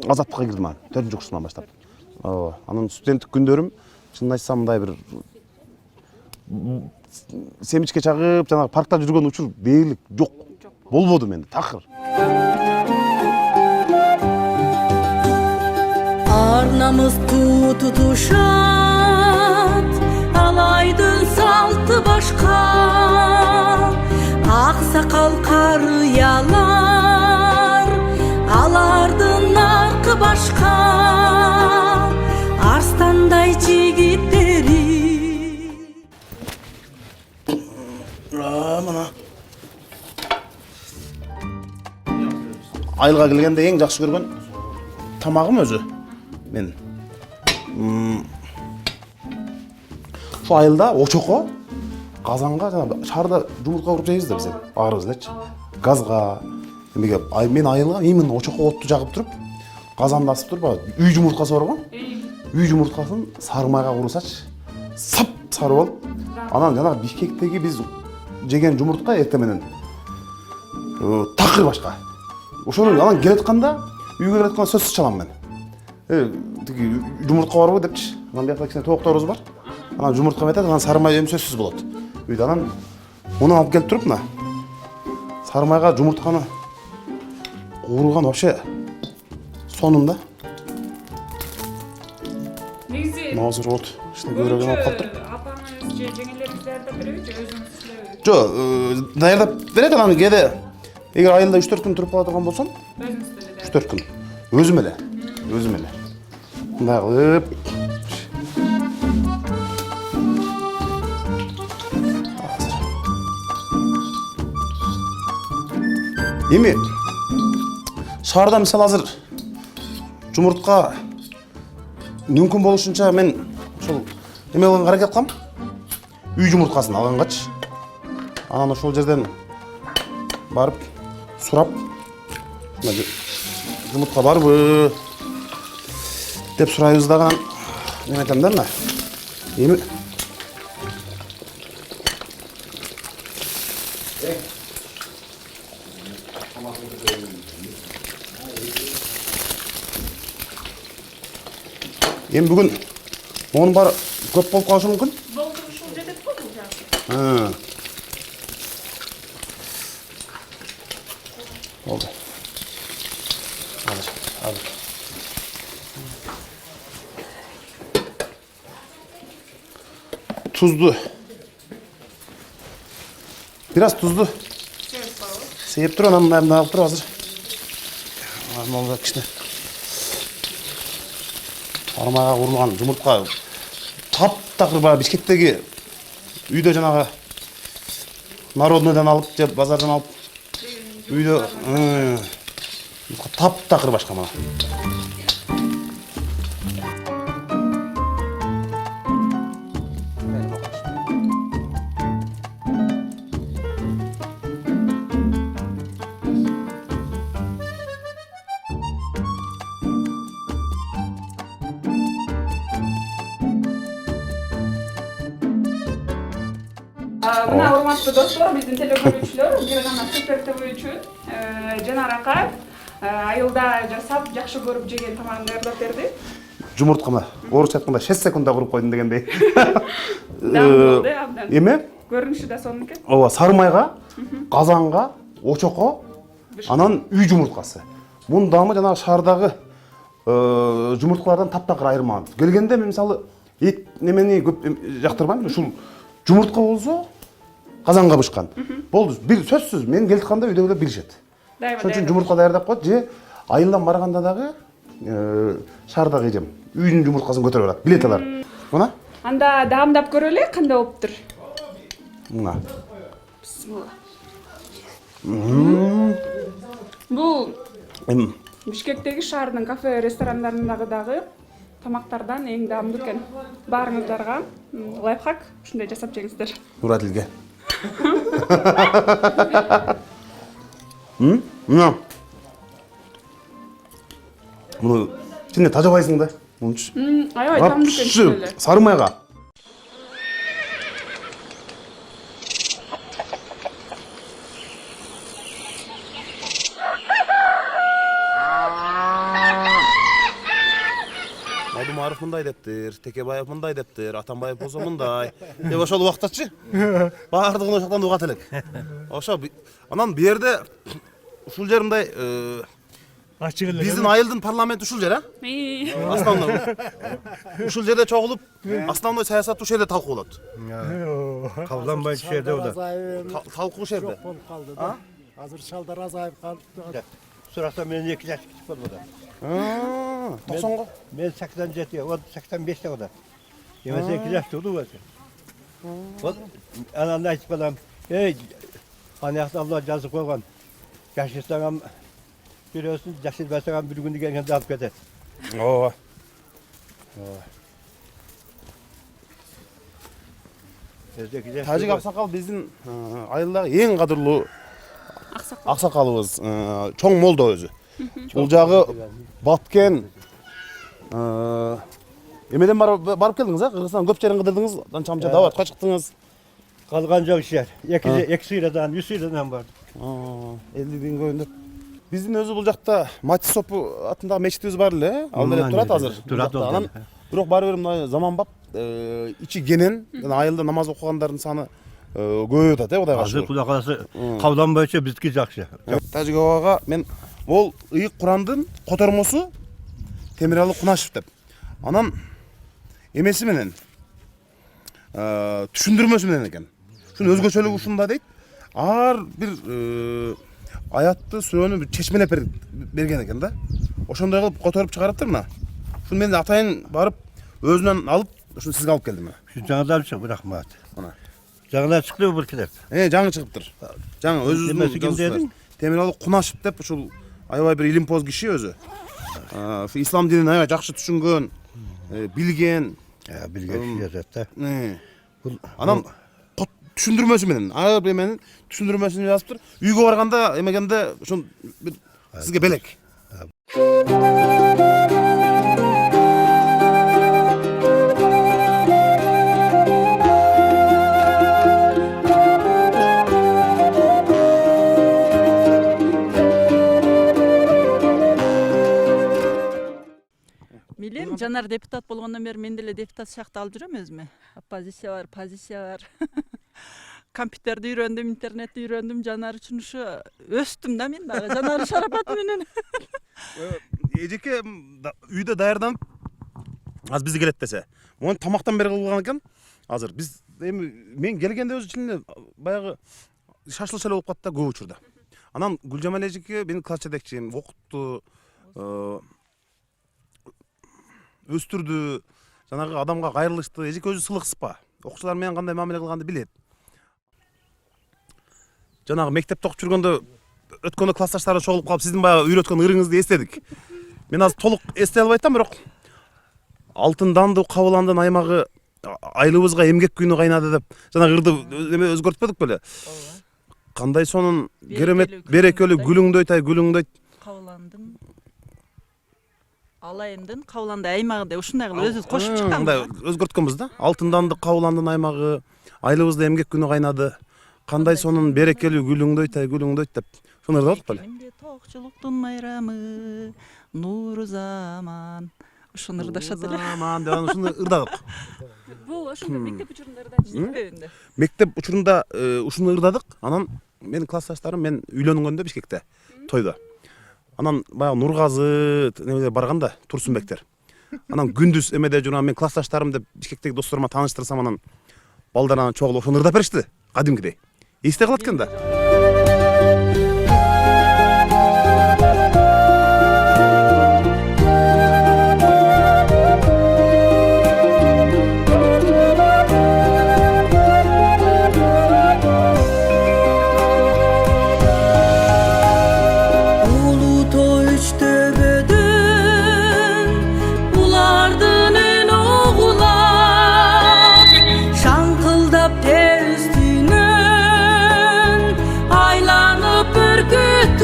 азаттыкка кирдим анан 4-курсуман баштап. Анан студенттик күндөрүм чынын айтсам мындай бир семичке чагып, жанагы паркта жүргөн учур дээрлик жок. Болбоду менде такыр. Арнамыз туу тутушат, алайдын салты башка, аксакал карыялар, алардын наркы башка, арстандай жигиттери. Мына айылга келгенде эң жакшы көргөн тамагым өзү мен. Şu айылда очоко казанга жана шаарда жумуртка куруп жейбиз да биз баарыбыз элечи. Газга эмеге мен айылга именно очоко отту жагып туруп, казанды асып туруп, үй жумурткасы бар го. Үй жумурткасын сарымайга курусачы. Сап сары болуп, анан жанагы Бишкектеги биз жеген жумуртка эртең менен такыр башка. Ошону анан келатканда, үйгө келатканда сөзсүз чалам мен. Тиги жумуртка барбы депчи. Анан бияқта кичине тоок торозу бар. Анан жумуртка метет, анан сарымай сөзсүз болот. Үйдө анан муну алып келип туруп мына сарымайга жумуртканы кууруган вообще сонунда. Негизи Азыр вот иште көбүрөөк алып калыптыр. Апаңыз же жеңелериңиз даярдап береби же өзүңүз иштеп? Жок, даярдап берет анан кээде эгер айылда 3-4 күн туруп кала турган болсом, Өзүңүз 3-4 күн. Өзүм эле. Мындай кылып эми шаарда мисалы азыр жумуртка мүмкүн болушунча мен ошол эме кылганга аракет кылам. Үй жумурткасын алгангачы. Анан ошол жерден барып сурап жумуртка барбы деп сурайбыз дагы неме айтам да мына. Эми бүгүн монун баары көп болуп калышы мүмкүн. Болду, ушул жетет го бул жагы. Oldu. Alır. Tuzlu. Biraz tuzlu. Seyip dur, anam ben de alıp dur hazır. Ne olacak işte. сармайга курулган жумуртка таптакыр баягы Бишкектеги үйдө жанагы народныйдан алып же базардан алып үйдө таптакыр башка мына. Мына урматтуу достор, биздин телекөрүүчүлөр, бир гана Супер ТВ үчүн Жанар Акаев айылда жасап, жакшы көрүп жеген тамагын даярдап берди. Жумуртка мына орусча айтканда 6 секундда куруп койдум дегендей. Болды, абдан. Эме? Көрүнүшү да сонун экен. Ооба, сармайга, казанга, очокко, анан үй жумурткасы. Мунун даамы жанагы шаардагы жумурткалардан таптакыр айырмаган. Келгенде мен мисалы эт немени көп жактырбайм. Ушул жумуртка болсо казанга бышкан. Болду. Бир сөзсүз мен келтканда үйдөгүлөр билишет. Ошон үчүн жумуртка даярдап коет же айылдан барганда дагы шаардагы эжем үйдүн жумурткасын көтөрүп алат. Билет алар. Мына. Анда даамдап көрөлү, кандай болуптур? Мына. Бисмилла. Бул Бишкектеги шаардын кафе, ресторандарындагы дагы тамактардан эң даамдуу экен. Баарыңыздарга лайфхак ушундай жасап жеңиздер. Нурадилге. Мына. Муну сен тажабайсың да. Мунчу. Аябай таамдуу экен эле. Сармайга. Мадумаров мындай дептир, Текебаев мындай дептир, Атамбаев болсо мындай. Деп ошол убактачы. Баардыгын ошоктон угат элек. Ошо анан бу жерде ушул жер мындай ачык эле. Биздин айылдын парламенти ушул жер, Основной. Ушул жерде чогулуп, основной саясат ушул жерде талкуу болот. Кабылданбай ушул жерде болот. Талкуу ушул жерде. Азыр шалдар азайып калыптыр. Суракта менен 2 жаш кичик болду да. 90го. Мен 87, o 85'te o da. Yemese 2 yaş oldu var. Вот анан айтып балам, анаяқта Алла жазып қойған. Жашырсаң бересің, жашырбасаң бір күнде келгенде алып кетеді. Ооба. Тажик аксакал биздин айылдагы эң кадырлуу аксакалыбыз, чоң молдо өзү. Бул жагы Баткен эмеден барып келдиңиз, Кыргызстан көп жерин кыдырдыңыз, анча-мынча даватка чыктыңыз. Калган жок ишер. Эки сыйрадан, 100 сыйрадан барды. 50 көйүндө. Биздин өзү бул жакта Матис Сопу атындагы мечитибиз бар эле, ал эле турат азыр. Анан бирок баары бир мына заманбап ичи кенен, айылда намаз окугандардын саны көбөйүп атат, Кудайга шүгүр. Азыр Кудай кааласа кабылданбайча биздики жакшы. Тажик абага мен ол ыйык Курандын котормосу Темиралы Кунашев деп. Анан эмеси менен түшүндүрмөсү менен экен. Шунун өзгөчөлүгү ушунда дейт. Ар бир аятты сүрөнү чечмелеп берген экен да. Ошондой кылып которуп чыгарыптыр мына. Шуну мен атайын барып өзүнөн алып, ушуну сизге алып келдим. Şu жаңыдан чык, рахмат. Жаңыдан чыкты бул китеп. Жаңы чыгыптыр. Жаңы өзүнүн Темиралы Кунашев деп ушул аябай бир илимпоз киши өзү. Ислам динин аябай жакшы түшүнгөн, билген, билген жазат да. Анан түшүндүрмөсү менен, ар бир эменин түшүндүрмөсүн жазыптыр. Үйгө барганда эмегенде ошон сизге белек. Билем, Жанар депутат болгондон бери мен деле депутат сыяктуу алып жүрөм өзүмө. Оппозиция бар, позиция бар. Компьютерди үйрөндүм, интернетти үйрөндүм, Жанар үчүн ушу өстүм да мен дагы. Жанар шарапаты менен. Эжеке үйдө даярданып азыр бизге келет десе. Мону тамактан бери кылган экен. Азыр биз эми мен келгенде өзү чынында баягы шашлык эле болуп калды да көп учурда. Анан Гүлжамал эжеке менин класс жетекчим, окутту. өстүрдү, жанагы адамга кайрылышты, эжеке өзү сылык сыпа. Окуучулар менен кандай мамиле кылганды билет. Жанагы мектепте окуп жүргөндө өткөндө классташтары чогулуп калып, сиздин баягы үйрөткөн ырыңызды эстедик. Мен азыр толук эстей албай атам, бирок алтын данды кабыландын аймагы айылыбызга эмгек күнү кайнады деп жанагы ырды өзгөртпөдүк беле? Кандай сонун керемет берекелүү гүлүңдөйт, гүлүңдөйт. Кабыландын алайындын Кабыланды аймагы деп ушундай кылып өзүбүз кошуп чыкканбыз. Өзгөрткөнбүз да. Алтын данды кабыландын аймагы айылыбызда эмгек күнү кайнады. Кандай сонун берекелүү гүлүңдөйт деп. Шуну ырдадык беле? Токчулуктун майрамы, нуру заман. Ушуну ырдашат эле. Заман деп ушуну ырдадык. Бул ошондо мектеп учурунда ырдачысызбы? Мектеп учурунда ушуну ырдадык. Анан менин классташтарым мен үйлөнгөндө Бишкекте тойдо. Анан баягы Нургазы немелер барганда Турсунбектер. Анан күндүз эмеде жүргөн мен классташтарым деп Бишкектеги досторума тааныштырсам, анан балдар анан чогулуп ошону ырдап беришти кадимкидей. Эсте калат экен да.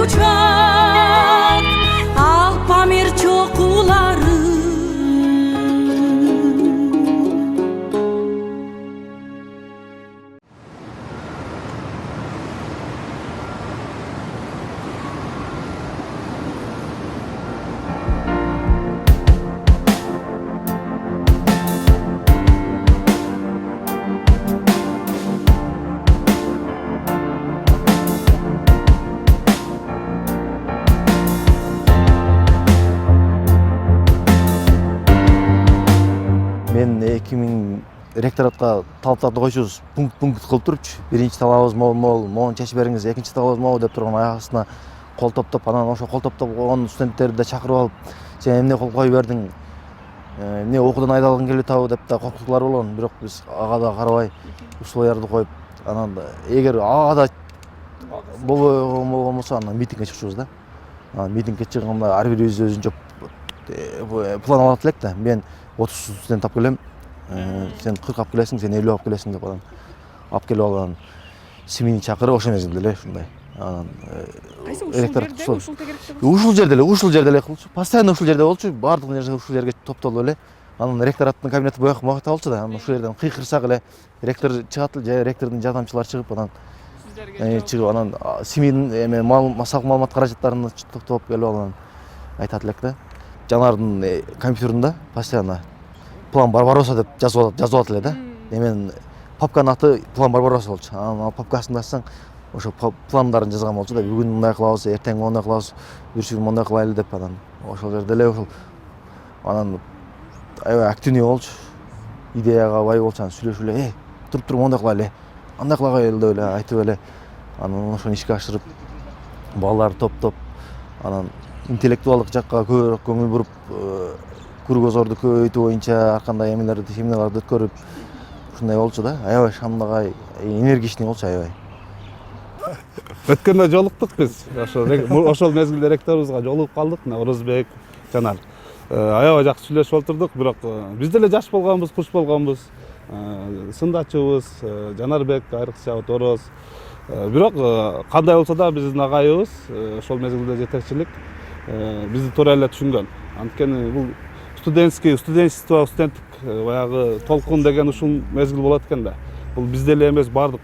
Uçak al pamir çokuları. Мен 2000 ректоратка талаптарды койчубуз, пункт кылып турчу. Биринчи талабыбыз могул, могун чечип бериңиз, экинчи талабыбыз могул деп турган аяк астына кол топтоп, анан ошо кол топтоп койгон студенттерди да чакырып алып, сен эмне кылып кой бердиң, эмне окуудан айдалгың келип атабы деп да коркутуулар болгон. Бирок биз ага да карабай условияларды коюп, анан эгер ага да болгон болсо анан митингге чыкчубуз да. Митингге чыкканда ар бирибиз өзүнчө план алат элек да. Мен 30 студент алып келем, сен 40 алып келесиң, сен 50 алып келесиң деп анан алып келип алган семейни чакырып ошол мезгилде эле ушундай. Анан ушул жерде эле кылчу. Постоянно ушул жерде болчу. Баардык нерсе ушул жерге топтолуп эле. Анан ректораттын кабинети буякта болчу да. Анан ушул жерден кыйкырсак эле ректор чыгат, же ректордун жардамчылары чыгып, анан анан семейдин массалык маалымат каражаттарын топтоп келип анан айтат элек да. Жанардын компьютеринде постоянно план Барбароса деп жазып эле да. Менин папканын аты план Барбароса болчу. Анан папкасын ачсаң, ошо пландарын жазган болчу да. Бүгүн мындай кылабыз, эртең мондай кылабыз, бүрсүгүн мондай кылайлы деп анан ошол жерде эле ошол анан аябай активный болчу. Идеяга бай болчу, анан сүйлөшүп эле, туруп мондай кылайлы, андай кыла деп эле айтып эле анан ошону ишке ашырып балдарды топтоп, анан интеллектуалдык жакка көбүрөөк көңүл буруп, кругозорду көбөйтүү боюнча ар кандай эмелерди, семинарларды өткөрүп ушундай болчу да. Аябай шамдагай энергичный болчу, аябай. Өткөндө жолуктук биз. Ошол мезгилде ректорубузга жолугуп калдык, Орозбек, Жанар. Аябай жакшы сүйлөшүп отурдук, бирок биз деле жаш болгонбуз, куш болгонбуз. Сындачыбыз, Жанарбек, айрыкча Ороз. Бирок кандай болсо да биздин агайыбыз ошол мезгилде жетекчилик бизди туура эле түшүнгөн. Анткени бул студенчество, студенттик баягы толкун деген ушул мезгил болот экен да. Бул бизде эле эмес, баардык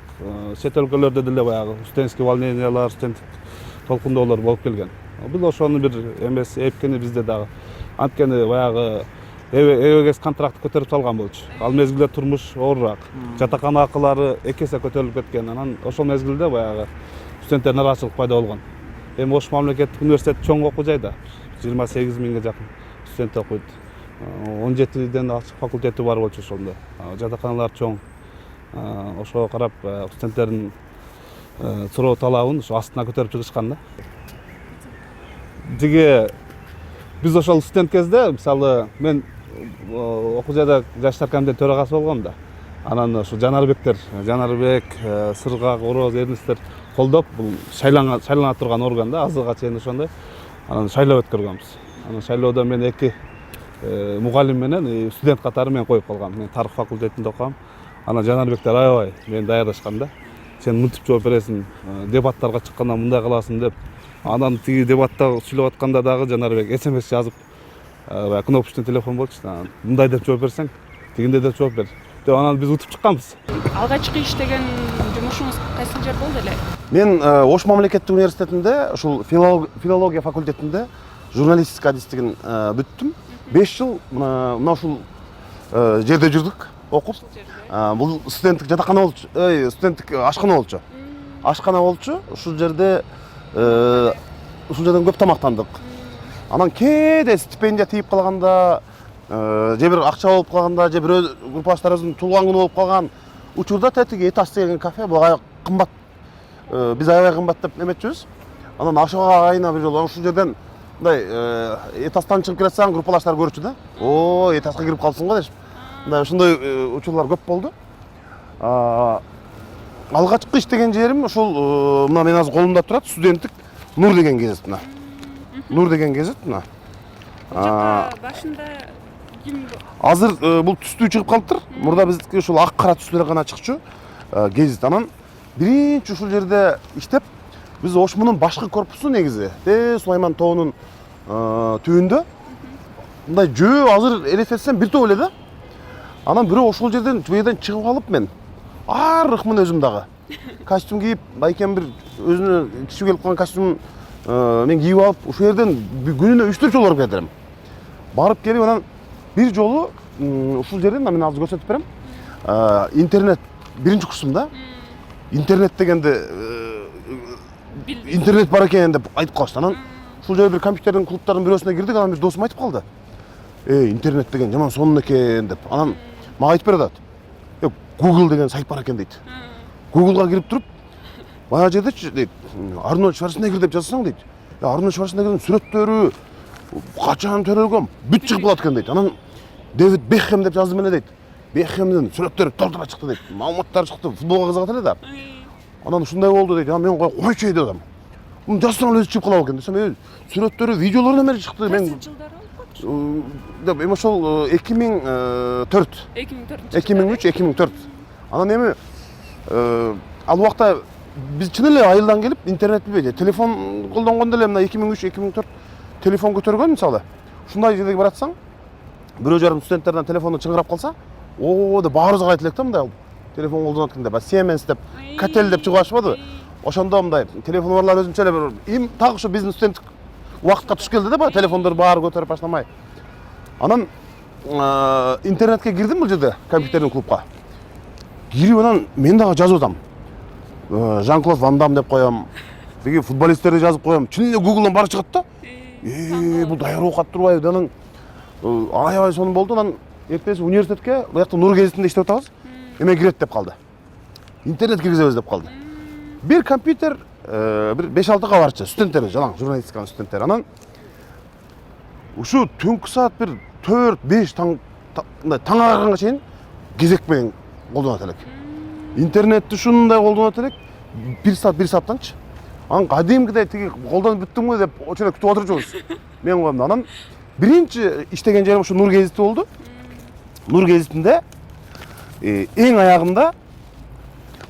чет өлкөлөрдө деле баягы студенческий волнениялар, студенттик толкундоолор болуп келген. Бул ошону бир эмес эпкени бизде дагы. Анткени баягы эбегес контракт көтөрүп салган болчу. Ал мезгилде турмуш оорураак. Жатакана акылары 2 эсе көтөрүлүп кеткен. Анан ошол мезгилде баягы студенттер нараачылык пайда болгон. Эми Ош мамлекеттик университет чоң окуу жайда. 28 миңге жакын студент окуйт. 17ден ачык факультети бар болчу ошондо. Жатаканалар чоң. Ошого карап студенттердин суроо талабын ошо астына көтөрүп чыгышкан да. Биз ошол студент кезде, мисалы, мен окуу жайда жаштар комитети төрагасы болгом да. Анан ушу Жанарбек, Сыргак, Ороз, Эрнисттер колдоп бул шайлана турган орган да, азырга чейин ошондой. Анан шайлоо өткөргөнбүз. Анан шайлоодо мен 2 мугалим менен студент катары мен коюп калгам. Мен тарых факультетинде окугам. Анан Жанарбектер аябай мени даярдашкан да. Сен мынтип жооп бересиң, дебаттарга чыкканда мындай кыласың деп. Анан тиги дебатта сүйлөп атканда дагы Жанарбек SMS жазып, кнопочный телефон болчу да. Мындай деп жооп берсең, тигиндей деп жооп бер. Деп анан биз утуп чыкканбыз. Алгачкы иштеген жумушуңуз кайсы жер болду эле? Мен Ош мамлекеттик университетинде, ушул филология факультетинде журналистика адистигин бүттүм. 5 жыл мына ушул жерде жүрдүк, окуп. Бул студенттик жатакана болчу, студенттик ашкана болчу. Ашкана болчу, ушул жерде ушул жерден көп тамактандык. Анан кээде стипендия тийип калганда, же бир акча болуп калганда, же бир группаштарыбыздын туулган күнү болуп калган учурда тетиги Этас деген кафе, бул аябай кымбат. Биз аябай кымбат деп эметчүбүз. Анан ашыга айына бир жолу ушул жерден мындай Этастан чыгып келатсаң группалаштар көрчү да. О, Этаска кирип калсың го дешип. Мындай ошондой учурлар көп болду. Алгачкы иштеген жерим ушул мына мен азыр колумда турат, студенттик Нур деген газет мына. Нур деген газет мына. Башында ким? Азыр бул түстүү чыгып калыптыр. Мурда биздики ушул ак кара түстөр гана чыкчу газет. Анан биринчи ушул жерде иштеп, биз Ошмунун башкы корпусу негизи Сулайман тоонун түбүндө. Мындай жөө азыр элестетсем бир топ эле да. Анан бирөө ошол жерден чыгып алып мен арыкмын өзүм дагы. Костюм кийип, байкем бир өзүнө кичүү келип калган костюм мен кийип алып, ошол жерден күнүнө 3-4 жолу барып кетирем. Барып келип анан бир жолу ушул жерден мен азыр көрсөтүп берем. Интернет биринчи курсумда интернет дегенде интернет бар экен деп айтып калышты. Анан ушул жерде бир компьютердин клубтарынын бирөөсүнө кирдик, анан бир досум айтып калды. Интернет деген жаман сонун экен деп. Анан мага айтып берет. Google деген сайт бар экен дейт. Google'га кирип туруп, бая жердечи дейт, Арнольд Шварценеггер деп жазсаң дейт. Арнольд Шварценеггердин сүрөттөрү качан төрөлгөн бүт чыгып калат экен дейт. Анан Дэвид Бекхэм деп жаздым эле дейт. Бекхэмдин сүрөттөрү толтура чыкты дейт. Маалыматтар чыкты, футболго кызыгат эле да. Анан ушундай болду дейт. Мен койчу дедим. Муну жазсаң эле өзү чыгып кала экен десем, сүрөттөрү, видеолору эмне чыкты. Мен деп ошол 2004 2003-2004. Анан эми ал убакта биз чын эле айылдан келип интернет билбейт, телефон колдонгондо эле мына 2003-2004 телефон көтөргөн мисалы. Ушундай жерге баратсаң, бирөө жарым студенттерден телефону чыңгырап калса, о деп баарыбызга айтып элек да мындай телефон колдонот экен деп, Siemens деп, Katel деп чыгып ашпады. Ошондо мындай телефон барлар өзүнчө эле бир так ушу биздин студенттик убакытка туш келди да, телефондор баары көтөрүп баштамай. Анан интернетке кирдим бул жерде, компьютердин клубка. Кирип анан мен дагы жазып атам. Жан-Клод Ван Дам деп коем. Биги футболисттерди жазып коем. Чын эле Google'дан баары чыгат да. Бул даяр окуп турбайбы? Анан аябай сонун болду. Анан эртеси университетке буякта Нур газетинде иштеп атабыз. Эме кирет деп калды. Интернет киргизебиз деп калды. Бир компьютер бир 5-6 барчы студенттер, жалаң журналистиканын студенттери. Анан ушу түнкү саат бир 4-5 таң агарганга чейин кезек менен колдонот элек. Интернетти ушундай колдонот элек. 1 сааттанчы. Анан кадимкидей тиги колдонуп бүттүмбү деп очо күтүп отурчубуз. Мен коем. Анан биринчи иштеген жерим ушу Нур газети болду. Нур газетинде эң аягында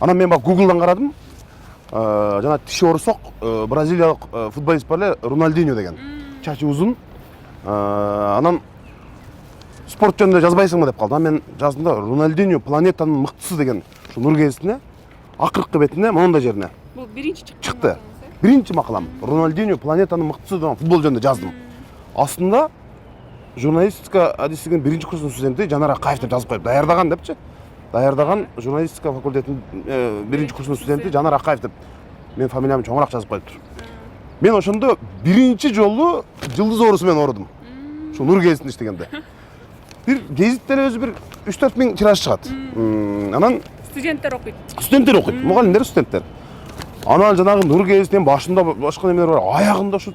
анан мен бак Google'дан карадым. Жана тиши орусок бразилиялык футболист бар эле, Роналдиньо деген. Чачы узун. Анан спорт жөнүндө жазбайсыңбы деп калды. Мен жаздым да, Роналдиньо планетанын мыктысы деген ушу Нур газетине акыркы бетине мондай жерине. Бул биринчи чыкты. Биринчи макалам. Роналдиньо планетанын мыктысы деген футбол жөнүндө жаздым. Астында журналистика адистигинин биринчи курсунун студенти Жанар Акаев деп жазып коюп, даярдаган депчи. Даярдаган журналистика факультетинин биринчи курсунун студенти Жанар Акаев деп мен фамилиямды чоңураак жазып коюптур. Мен ошондо биринчи жолу жылдыз оорусу менен оорудум. Ошо Нур газетинде иштегенде. Бир газеттер өзү бир 3-4 миң тираж чыгат. Анан студенттер окуйт. Студенттер окуйт, мугалимдер, студенттер. Анан жанагы Нур газетинин башында башка немелер бар, аягында ушу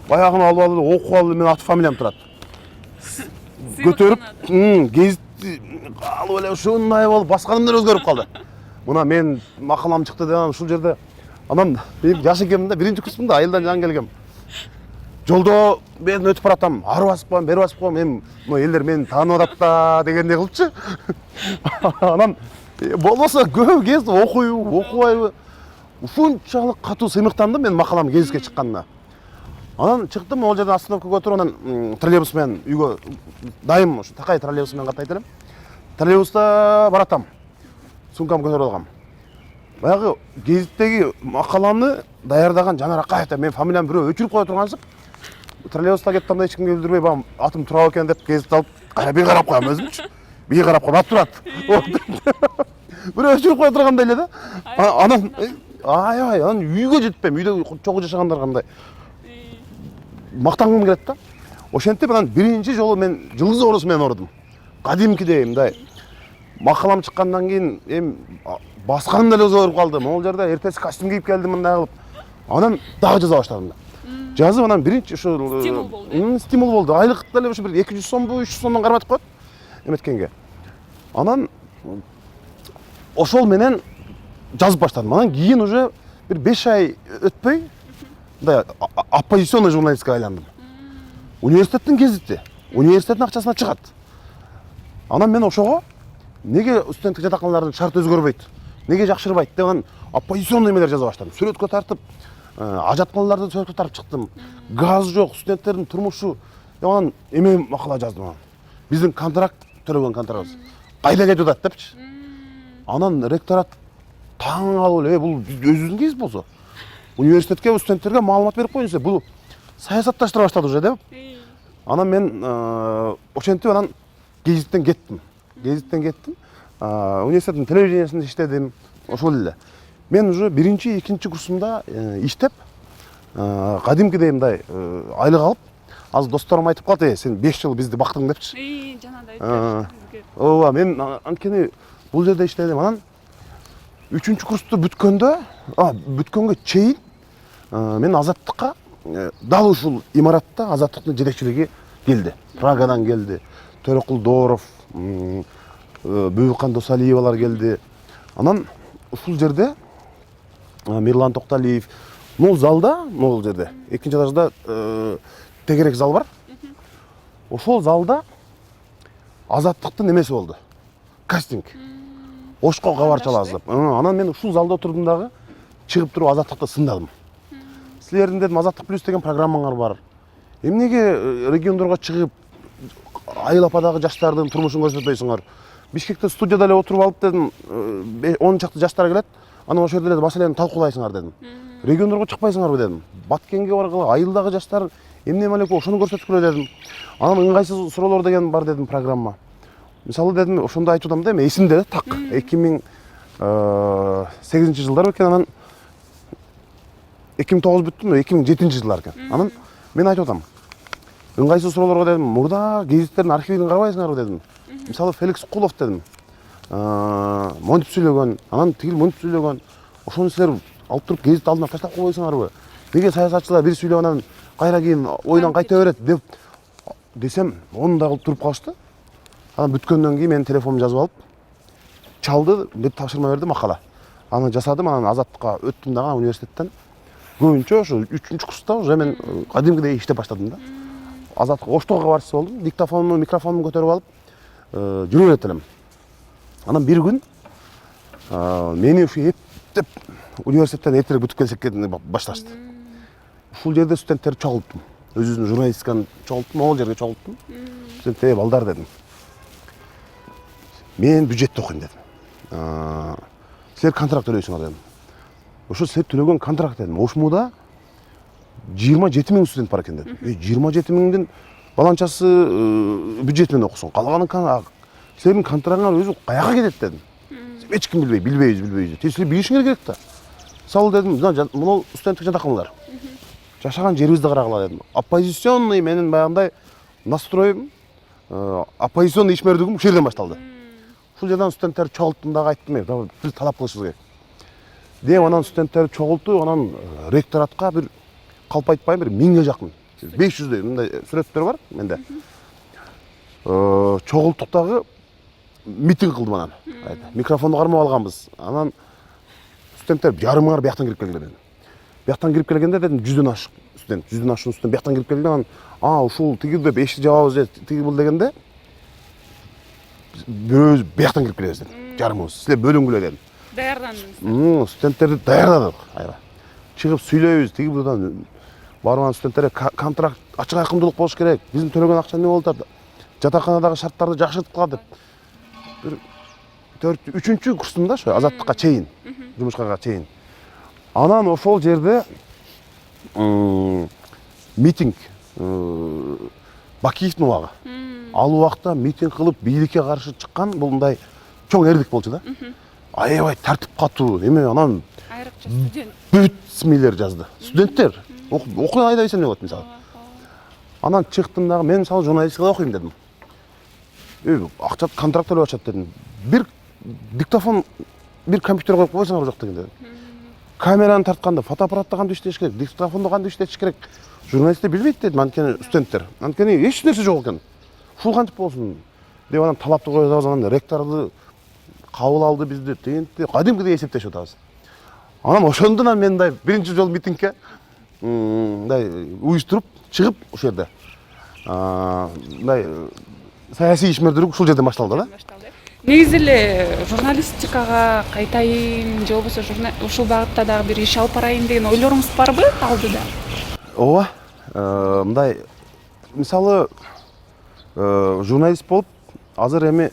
баягын алып алып окуп алып мен аты фамилиям турат. көтөрүп гезитти алып эле ушундай болуп басканым деле өзгөрүп калды. Мына мен макалам чыкты деп ушул жерде анан мен жаш экенмин да, 1-курсмун да, айылдан жаңы келгем. Жолдо мен өтүп баратам, ары басып коем, бери басып коем, мен мына элдер мени таанып атат да дегендей кылыпчы. Анан болбосо көп кез окуйбу, окубайбы. Ушунчалык катуу сыймыктандым мен макалам гезитке чыкканына. Анан чыктым, ол жерден остановкага өтүрүп, анан троллейбус менен үйгө дайым ушу такай троллейбус менен каттайт элем. Троллейбуста баратам. Сумкамды көтөрүп алгам. Баягы гезиттеги макаланы даярдаган Жанар Акаев деп мен фамилиямды бирөө өчүрүп кое тургансып, троллейбуста кеттим да эч кимге билдирбей, баягы атым турап экен деп гезит алып, бир карап коем өзүмчү. Бир карап коем, ат турат. Бирөө өчүрүп кое тургандай эле да. Анан аябай, анан үйгө жетпейм, үйдө чогуу жашагандар кандай. Мактангым келет да. Ошентип анан биринчи жолу мен жылдыз оорусу менен оорудум. Кадимкидей мындай. Макалам чыккандан кийин эми басканым деле өзгөрүп калды. Могул жерде эртеси костюм кийип келдим мындай кылып. Анан дагы жаза баштадым да. Жазып анан биринчи ушул стимул болду. Айлык деле ушу бир 200 сомбу, 300 сомдон карматып коет эметкенге. Анан ошол менен жазып баштадым. Анан кийин уже бир 5 ай өтпөй мындай оппозиционный журналистке айландым. Университеттин гезити, университеттин акчасына чыгат. Анан мен ошого неге студенттик жатаканалардын шарты өзгөрбөйт, неге жакшырбайт деп анан оппозиционный эмелер жаза баштадым. Сүрөткө тартып, ажатканаларды сүрөткө тартып чыктым. Газ жок, студенттердин турмушу деп анан эме макала жаздым. Биздин контракт төлөгөн контрактыбыз кайда кетип атат депчи. Анан ректорат таң калып эле, бул өзүбүздүн гезит болсо университетке, студенттерге маалымат берип коюңуз, бул саясатташтыра баштады уже деп. Анан мен ошентип анан гезиттен кеттим. Университеттин телевидениясында иштедим, ошол эле. Мен уже 1-2 курсумда иштеп, кадимкидей мындай айлык алып, азыр досторум айтып калды, сен 5 жыл бизди бактың депчи. Жанагындай бизге. Ооба, мен анткени бул жерде иштедим. Анан 3-курсту бүткөнгө чейин мен Азаттыкка дал ушул имаратта Азаттыктын жетекчилиги келди. Прагадан келди. Төрөкул Дооров, Бөбүкан Досалиевалар келди. Анан ушул жерде Мирлан Токталиев, могул залда, могул жерде, экинчи этажда тегерек зал бар. Ошол залда Азаттыктын эмеси болду. Кастинг. Ошко кабар чалазып. Анан мен ушул залда отурдум дагы, чыгып туруп Азаттыкты сындадым. Силердин дедим Азаттык плюс деген программаңар бар. Эмнеге региондорго чыгып айыл ападагы жаштардын турмушун көрсөтпөйсүңөр? Бишкекте студияда эле отуруп алып дедим, 10 чакты жаштар келет, анан ошол жерде эле маселени талкуулайсыңар дедим. Региондорго чыкпайсыңарбы дедим. Баткенге баргыла, айылдагы жаштар эмне эмелек ошону көрсөткүлө дедим. Анан ыңгайсыз суроолор деген бар дедим программа. Мисалы дедим, ошондо айтып атам да, эми эсимде так 2008-жылдар экен, анан 2009 бүттүм, 2007-жылдар экен. Анан мен айтып атам. Ыңгайсыз суроолорго дедим, мурда гезиттердин архивин карабайсыңарбы дедим. Мисалы Феликс Кулов дедим. Монтип сүйлөгөн, анан тигил монтип сүйлөгөн. Ошону силер алып туруп гезит алдына таштап койбойсуңарбы? Неге саясатчылар бир сүйлөп анан кайра кийин ойдан кайта берет деп десем, onu да кылып туруп калышты. Анан бүткөндөн кийин менин телефонумду жазып алып, чалды, деп тапшырма берди макала. Аны жасадым, анан Азаттыкка өттүм дагы университеттен. Көбүнчө ошо 3-курста уже мен кадимкидей иштеп баштадым да. Азаттык Оштого кабарчысы болдум. Диктофонумду, микрофонумду көтөрүп алып, жүрүп элет элем. Анан бир күн мени ушу эптеп университеттен эртерээк бүтүп келсек башташты. Ушул жерде студенттерди чогулттум. Өзүбүздүн журналистиканы чогулттум, могул жерге чогулттум. Студенттерге балдар дедим. Мен бюджетте окуйм дедим. Силер контракт төлөйсүңөр дедим. Ошо силер төлөгөн контракт дедим. Ошмуда 27 000 студент бар экен дедим. 27 000дин баланчасы бюджет менен окусун. Калганын силердин контрактыңар өзү каяка кетет дедим. Эч ким билбейбиз. Силер билишиңер керек да. Мисалы дедим, мына студенттик жатаканалар. Жашаган жерибизди карагыла дедим. Оппозиционный менин баягындай настроим, оппозиционный ишмердигим ушул жерден башталды. Ушул жерден студенттер чогулттум дагы айттым, биз талап кылышыбыз керек. Деп анан студенттер чогулту, анан ректоратка бир калп айтпайм, бир 1000ге жакын, 500 мындай сүрөттөр бар менде. чогултуктагы митинг кылдым анан. Микрофонду кармап алганбыз. Анан студенттер жарымыңар бияктан кирип келгиле дедим. Бияктан кирип келгенде дедим 100дөн ашык студент, 100дөн ашуун студент бияктан кирип келди. Анан ушул тиги деп эшикти жабабыз тиги бул дегенде бирөөбүз бияктан кирип келебиз дедим. Жарымыбыз. Силер бөлүнгүлө дедим. Даярдандыңыз. Студенттерди даярдадык. Аябай. Чыгып сүйлөйбүз, тиги бурдан барган студенттерге контракт ачык айкындуулук болуш керек. Биздин төлөгөн акча эмне болуп атат? Жатаканадагы шарттарды жакшырткыла деп. Бир 3-үчү курсумда ошо азаттыкка чейин, жумушка чейин. Анан ошол жерде митинг Бакиевдин убагы. Ал убакта митинг кылып бийликке каршы чыккан бул мындай чоң эрдик болчу да. Аябай тартип катуу, эме анан Айрыкча студент. бүт смейлер жазды. Студенттер окуyan айда берсем эмне болот мисалы. Анан чыктым дагы мен мисалы журналистикада окуйм дедим. Акча контракт төлөп атышат дедим. Бир диктофон, бир компьютер коюп койсоңор жок деген дедим. Камераны тартканда фотоаппаратты кантип иштетиш керек, диктофонду кантип иштетиш керек. Журналисттер билбейт дедим, анткени студенттер. Анткени эч нерсе жок экен. Ушул кантип болсун деп анан талапты коебуз, анан ректорду кабыл алды бизди, тегинти кадимкидей эсептешип атабыз. Анан ошондон мен мындай биринчи жолу митингке мындай уюштуруп чыгып ошол жерде мындай саясий ишмердүүлүк ушул жерден башталды да. Негизи эле журналистикага кайтайын же болбосо ушул багытта дагы бир иш алып барайын деген ойлоруңуз барбы алдыда? Ооба. Мындай мисалы журналист болуп азыр эми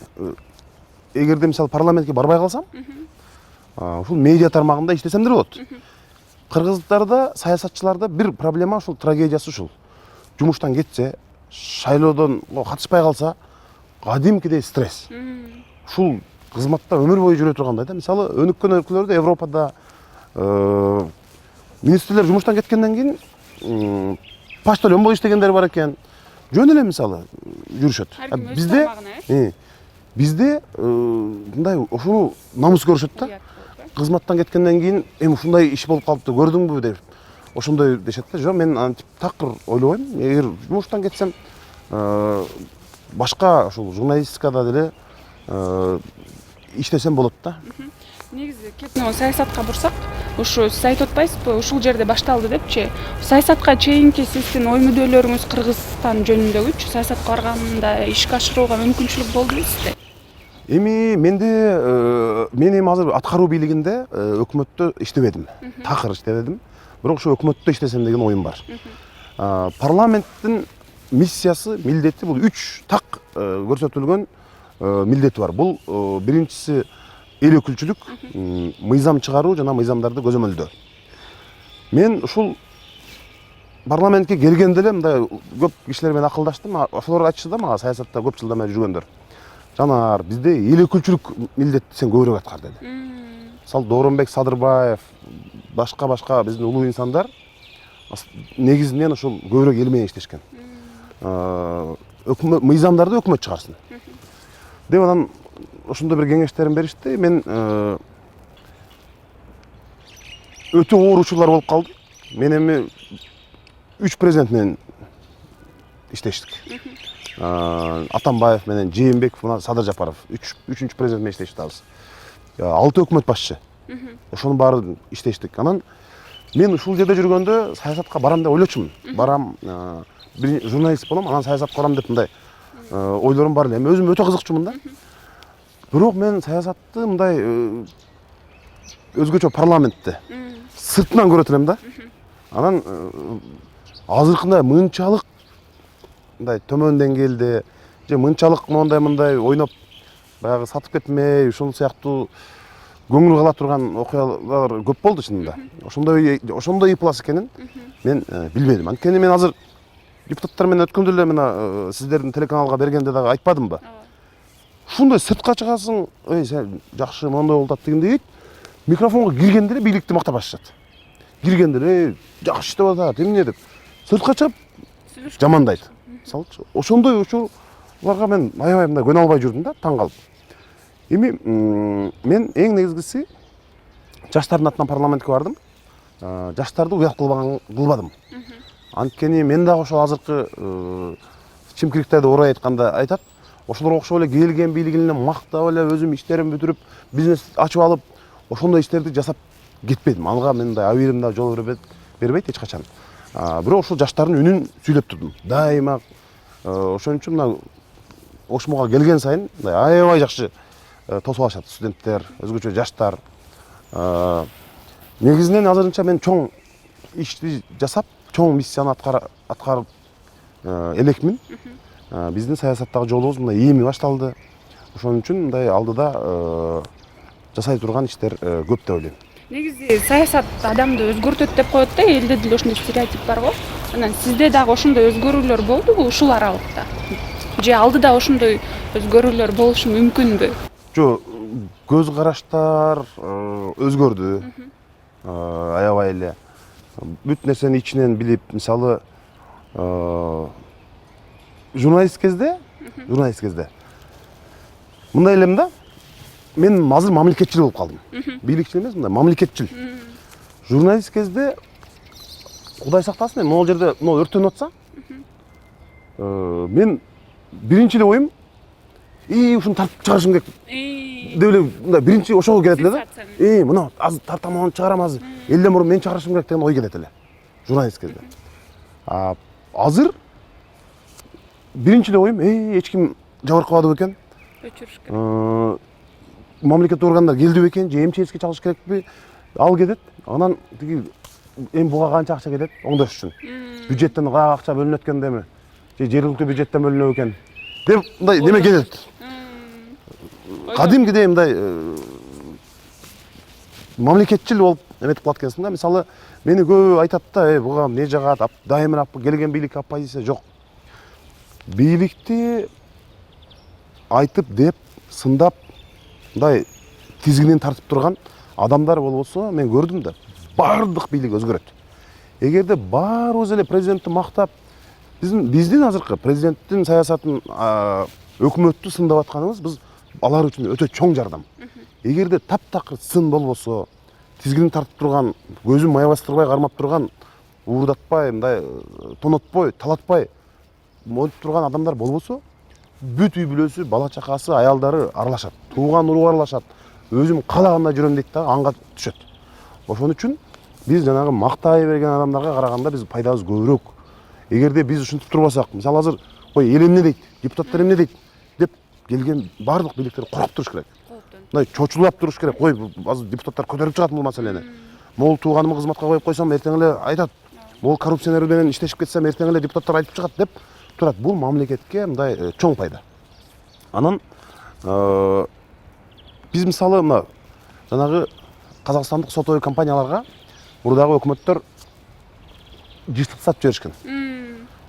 эгерде мисалы парламентке барбай калсам, ушул медиа тармагында иштесем деле болот. Кыргыздарда, саясатчыларда бир проблема ушул трагедиясы ушул. Жумуштан кетсе, шайлоодон катышпай калса, кадимкидей стресс. Ушул кызматта өмүр бою жүрө тургандай да. Мисалы, өнүккөн өлкөлөрдө, Европада министрлер жумуштан кеткенден кийин почтальон болуп иштегендер бар экен. Жөн эле мисалы жүрүшөт. Бизде мындай ушуну намыс көрүшөт да. Кызматтан кеткенден кийин эми ушундай иш болуп калыпты, көрдүңбү деп. Ошондой дешет да. Жок, мен антип такыр ойлобойм. Эгер жумуштан кетсем, башка ушул журналистикада деле иштесем болот да. Негизи кетип саясатка бурсак, ушу сиз айтып атпайсызбы, ушул жерде башталды депчи. Саясатка чейинки сиздин ой мүдөлөрүңүз Кыргызстан жөнүндөгүчү саясатка барганда ишке ашырууга мүмкүнчүлүк болдубу сизде? Эми менде мен эми азыр аткаруу бийлигинде өкмөттө иштебедим. Такыр иштебедим. Бирок ошо өкмөттө иштесем деген оюм бар. Парламенттин миссиясы, милдети бул 3 так көрсөтүлгөн милдети бар. Бул биринчиси эл өкүлчүлүк, мыйзам чыгаруу жана мыйзамдарды көзөмөлдөө. Мен ушул парламентке келгенде эле мындай көп кишилер менен акылдаштым. Ошолор айтышты да мага, саясатта көп жылдан бери жүргөндөр. Жанар, бизде эл өкүлчүлүк милдетти сен көбүрөөк аткар деди. Мисалы Дооронбек Садырбаев, башка биздин улуу инсандар негизинен ошол көбүрөөк эл менен иштешкен. Мыйзамдарды өкмөт чыгарсын деп анан ошондой бир кеңештерин беришти. Мен өтө оор учурлар болуп калды. Мен эми 3 президент менен иштештик. Атамбаев менен Жээнбеков менен Садыр Жапаров 3-үчү президент менен иштешип атабыз. 6 өкмөт башчы. Ошонун баары иштештик. Анан мен ушул жерде жүргөндө саясатка барам деп ойлочумун. Барам, бир журналист болом, анан саясатка барам деп мындай ойлорум бар эле. Эми өзүм өтө кызыкчумун да. Бирок мен саясатты мындай өзгөчө парламентте сыртынан көрөт элем да. Анан азыркындай мынчалык мындай төмөн деңгээлде же мынчалык мындай ойноп баягы сатып кетмей, ушул сыяктуу көңүл кала турган окуялар көп болду чынында. Ошондой ыйплас экенин мен билбедим. Анткени мен азыр депутаттар менен өткөндө эле мына сиздердин телеканалга бергенде дагы айтпадымбы? Ушундай сыртка чыгасың, сен жакшы мондой болуп атат дегенде микрофонго киргенде эле бийликти мактап башышат. Киргенде эле жакшы иштеп атат, эмне деп сыртка чыгып жамандайт. Мисалы, ошондой учурларга мен аябай мындай көнө албай жүрдүм да, таң калып. Эми мен эң негизгиси жаштардын атынан парламентке бардым. Жаштарды уят кылбадым. Анткени мен дагы ошол азыркы Чимкириктерди орай айтканда айтат, ошолорго окшоп эле келген бийлигине мактап эле өзүм иштеримди бүтүрүп бизнес ачып алып ошондой иштерди жасап кетпедим. Алга мен мындай абийиримде жол бербейт эч качан. Бирок ушул жаштардын үнүн сүйлөп турдум. Дайыма ошон үчүн мына Ошмуга келген сайын аябай жакшы тосуп алышат студенттер, өзгөчө жаштар. Негизинен азырынча мен чоң ишти жасап, чоң миссияны аткарып элекмин. Биздин саясаттагы жолубуз мындай эми башталды. Ошон үчүн мындай алдыда жасай турган иштер көп деп ойлойм. Негизи саясат адамды өзгөртөт деп коет да, элде деле ошондой стереотип бар го. Анан сизде дагы ошондой өзгөрүүлөр болдубу ушул аралыкта? Же алдыда ошондой өзгөрүүлөр болушу мүмкүнбү? Жок, көз караштар өзгөрдү. Аябай эле. Бүт нерсени ичинен билип, мисалы, журналист кезде мындай элем да, мен азыр мамлекетчил болуп калдым. Бийликчил эмес, мындай мамлекетчил. Журналист кезде Кудай сактасын, могул жерде өрттөнүп атса, мен биринчи эле оюм ушуну тартып чыгарышым керек деп эле мындай биринчи ошого келет эле да. Мына азыр тартаман чыгарам азыр. Элден мурун мен чыгарышым керек деген ой келет эле. Журналист кезде. Азыр биринчи эле оюм эч ким жабыркабады бекен. Өчүрүш керек. Мамлекет органдар келди бекен, же МЧСке чалыш керекпи? Ал кетет. Анан тиги буга канча акча кетет? Оңдош үчүн. Бюджеттен каяка акча бөлүнөт экен деми? Же жергиликтүү бюджеттен бөлүнөт экен? Деп мындай неме келет. Кадимкидей мындай мамлекетчил болуп эметип калат экенсиң да. Мисалы, мени көбү айтат да, буга эмне жагат, дайыма келген бийлик оппозиция жок. Бийликти айтып деп, сындап, мындай тизгинин тартып турган адамдар болбосо, мен көрдүм да, бардык бийлик өзгөрөт. Эгерде баарыбыз эле президентти мактап, биздин азыркы президенттин саясатын, өкмөттү сындап атканыбыз, биз алар үчүн өтө чоң жардам. Эгерде таптакыр сын болбосо, тизгинин тартып турган, көзүн мая бастырбай кармап турган, уурдатпай, мындай тонотпой, талатпай монтип турган адамдар болбосо, бүт үй бүлөсү, бала чакасы, аялдары аралашат, тууган уруу аралашат. Өзүм каалагандай жүрөм дейт да, анга түшөт. Ошон үчүн биз жанагы мактай берген адамдарга караганда биз пайдабыз көбүрөөк. Эгерде биз ушинтип турбасак, мисалы азыр кой эл эмне дейт, депутаттар эмне дейт деп келген бардык бийликтер короп туруш керек. Мындай чочулап туруш керек. Кой, азыр депутаттар көтөрүп чыгат бул маселени. Могул тууганымды кызматка коюп койсом, эртең эле айтат. Могул коррупционер менен иштешип кетсем, эртең эле депутаттар айтып чыгат деп турат. Бул мамлекетке мындай чоң пайда. Анан биз мисалы мына жанагы Казакстандык сотовый компанияларга мурдагы өкмөттөр жыштык сатып жиберишкен.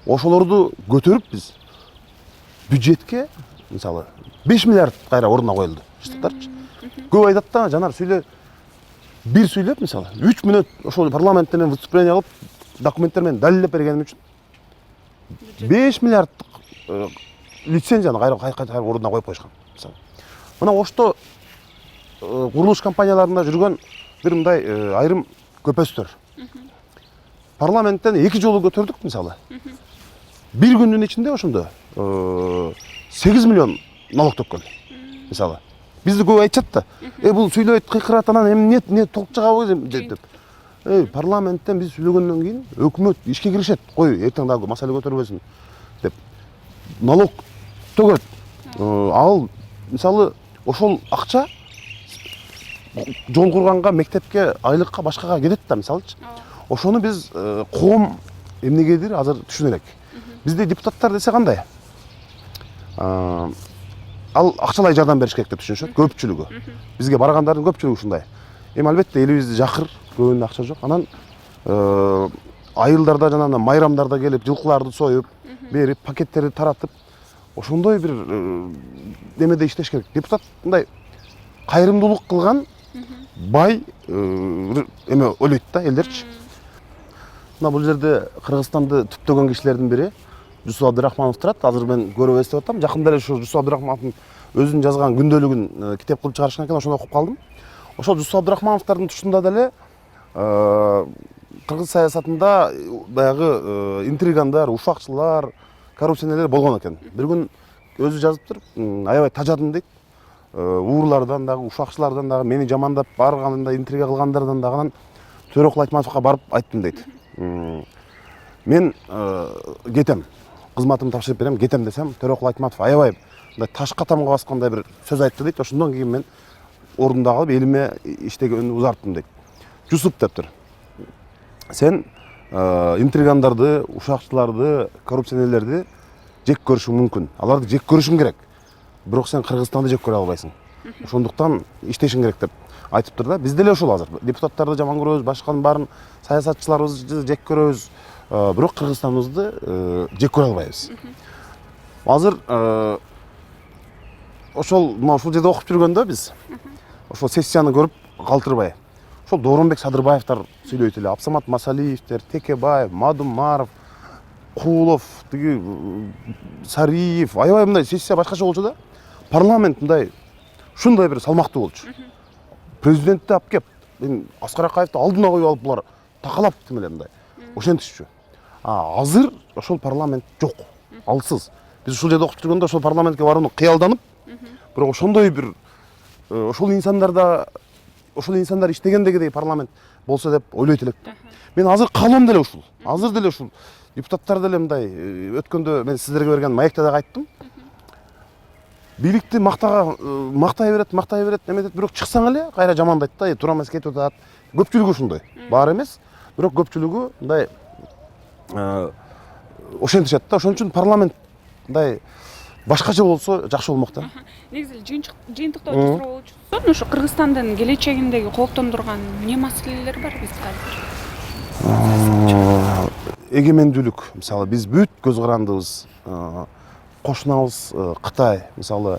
Ошолорду көтөрүп биз бюджетке мисалы 5 миллиард кайра ордуна коюлду. Жыштыктарчы. Көп айтат да, жанар бир сүйлөп мисалы 3 мүнөт ошол парламентте мен выступление кылып, документтер менен далилдеп бергеним үчүн 5 миллиарддык лицензияны кайра ордуна коюп коюшкан. Мисалы. Мына Ошто курулуш компанияларында жүргөн бир мындай айрым көпөстөр. Парламенттен 2 жолу көтөрдүк мисалы. Бир күндүн ичинде ошондо 8 миллион налог төккөн. Мисалы. Бизди көп айтышат да. Бул сүйлөйт, кыйкырат, анан эмне толуп чыгабы деп. Парламенттен биз сүйлөгөндөн кийин өкмөт ишке киришет. Кой, эртең дагы маселе көтөрбөсүн деп. Налог төгөт. Ал мисалы ошол акча жол курганга, мектепке, айлыкка, башкага кетет да мисалычы. Ошону биз коом эмнегедир азыр түшүнө элек. Бизде депутаттар десе кандай? Ал акчалай жардам бериш керек деп түшүнүшөт көпчүлүгү. Бизге баргандардын көпчүлүгү ушундай. Албетте элибизде жакыр, көбүндө акча жок. Анан айылдарда жана майрамдарда келип жылкыларды союп, берип, пакеттерди таратып, ошондой бир немеде иштеш керек. Депутат мындай кайрымдуулук кылган бай эме ойлойт да элдерчи. Мына бул жерде Кыргызстанды түптөгөн кишилердин бири Жусуп Абдырахманов турат. Азыр мен көрүп эстеп атам. Жакында эле ушу Жусуп Абдырахмановдун өзүнүн жазган күндөлүгүн китеп кылып чыгарышкан экен, ошону окуп калдым. Ошол Жусуп Абдырахмановдун тушунда деле кыргыз саясатында баягы интригандар, ушакчылар, коррупционерлер болгон экен. Бир күн өзү жазыптыр, аябай тажадым дейт. Уурлардан дагы, ушакчылардан дагы, мени жамандап барганында интрига кылгандардан дагы Төрөкул Айтматовго барып айттым дейт. Мен кетем, кызматымды тапшырып берем, кетем десем, Төрөкул Айтматов аябай мындай ташка тамга баскандай бир сөз айтты дейт. Ошондон кийин мен ордунда калып элиме иштегенди узарттым дейт. Жусуп дептир. Сен интригандарды, ушакчыларды, коррупционерлерди жек көрүшүң мүмкүн. Аларды жек көрүшүң керек. Бирок сен Кыргызстанды жек көре албайсың. Ошондуктан иштешиң керек деп айтыптыр да. Биз деле ошол азыр. Депутаттарды жаман көрөбүз, башканын баарын саясатчыларыбызды жек көрөбүз. Бирок Кыргызстаныбызды жек көре албайбыз. Азыр ушул жерде окуп жүргөндө биз ошол сессияны көрүп калтырбай. Ошол Дооронбек Садырбаевтар сүйлөйт эле, Абсамат Масалиевтер, Текебаев, Мадумаров, Куулов, тиги Сариев, аябай мындай сессия башкача болчу да. Парламент мындай ушундай бир салмактуу болчу. Президентти алып кеп, мен Аскар Акаевди алдына коюп алып булар такалап эле мындай. Ошентишчү. Азыр ошол парламент жок. Алсыз. Биз ушул жерде окуп жүргөндө ошол парламентке барууну кыялданып, бирок ошондой бир ошол инсандар иштегендегидей парламент болсо деп ойлойт элек. Мен азыр каалоом деле ушул. Азыр деле ушул депутаттар деле мындай өткөндө мен сиздерге берген маекте дагы айттым. Бийликти мактай берет, эметет, бирок чыксаң эле кайра жамандайт да, туура эмес кетип атат. Көпчүлүгү ушундай. Баары эмес, бирок көпчүлүгү мындай ошентишет да. Ошон үчүн парламент мындай башкача болсо жакшы болмок да. Негизи жыйынтыктоо суроо болчу. Ошо Кыргызстандын келечегиндеги кооптондурган эмне маселелер бар бизде азыр? Эгемендүүлүк, мисалы биз бүт көз карандыбыз, кошунабыз Кытай, мисалы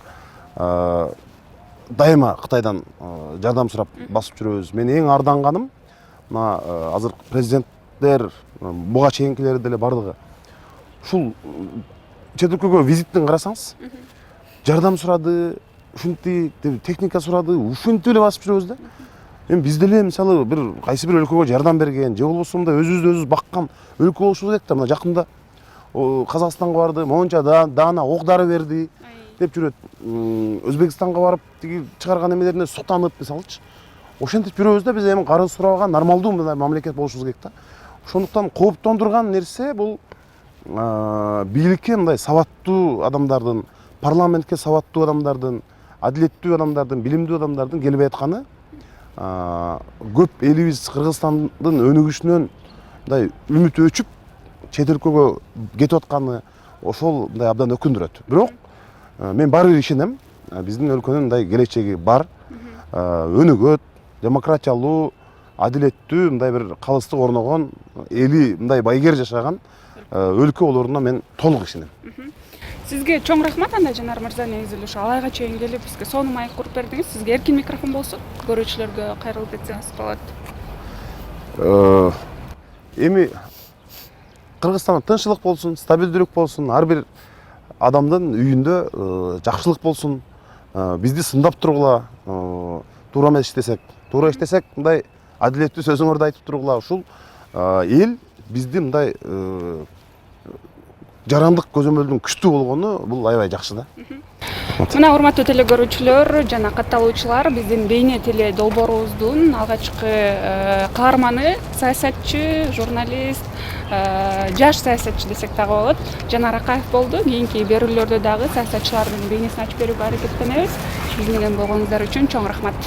дайыма Кытайдан жардам сурап басып жүрөбүз. Мен эң арданганым мына азыр президенттер, буга чейинкилери деле бардыгы ушул чет өлкөгө визиттин карасаңыз, жардам сурады, ушинтип техника сурады, ушинтип эле басып жүрөбүз да. Эми биз деле мисалы бир кайсы бир өлкөгө жардам берген, же болбосо мындай өзүбүздү баккан өлкө болушубуз керек да. Мына жакында Казакстанга барды, монча даана ок дары берди деп жүрөт. Өзбекстанга барып тиги чыгарган эмелерине суктанып мисалычы. Ошентип жүрөбүз да. Биз эми карын сурабаган нормалдуу мындай мамлекет болушубуз керек да. Ошондуктан кооптондурган нерсе бул бийликке мындай сабаттуу адамдардын, парламентке сабаттуу адамдардын, адилеттүү адамдардын, билимдүү адамдардын келбей атканы көп элибиз Кыргызстандын өнүгүшүнөн мындай үмүтү өчүп чет өлкөгө кетип атканы ошол мындай абдан өкүндүрөт. Бирок мен баары бир ишенем, биздин өлкөнүн мындай келечеги бар, өнүгөт, демократиялуу, адилеттүү, мындай бир калыстык орногон, эли мындай байгер жашаган өлкө болоруна мен толук ишенем. Сизге чоң рахмат анда Жанар мырза, негизи эле ушу Алайга чейин келип бизге сонун маек куруп бердиңиз. Сизге эркин микрофон болсун, көрүүчүлөргө кайрылып кетсеңиз болот. Эми Кыргызстанда тынччылык болсун, стабилдүүлүк болсун, ар бир адамдын үйүндө жакшылык болсун. Бизди сындап тургула, туура эмес иштесек, туура иштесек, мындай адилеттүү сөзүңөрдү айтып тургула. Ушул эл бизди мындай жарандык көзөмөлдүн күчтүү болгону бул аябай жакшы да. Мына урматтуу теле көрүүчүлөр жана катталуучулар, биздин бейне теле долбоорубуздун алгачкы каарманы, саясатчы, журналист, жаш саясатчы десек дагы болот, Жанар Акаев болду. Кийинки берүүлөрдө дагы саясатчылардын бейнесин ачып берүүгө аракеттенебиз. Биз менен болгонуңуздар үчүн чоң рахмат.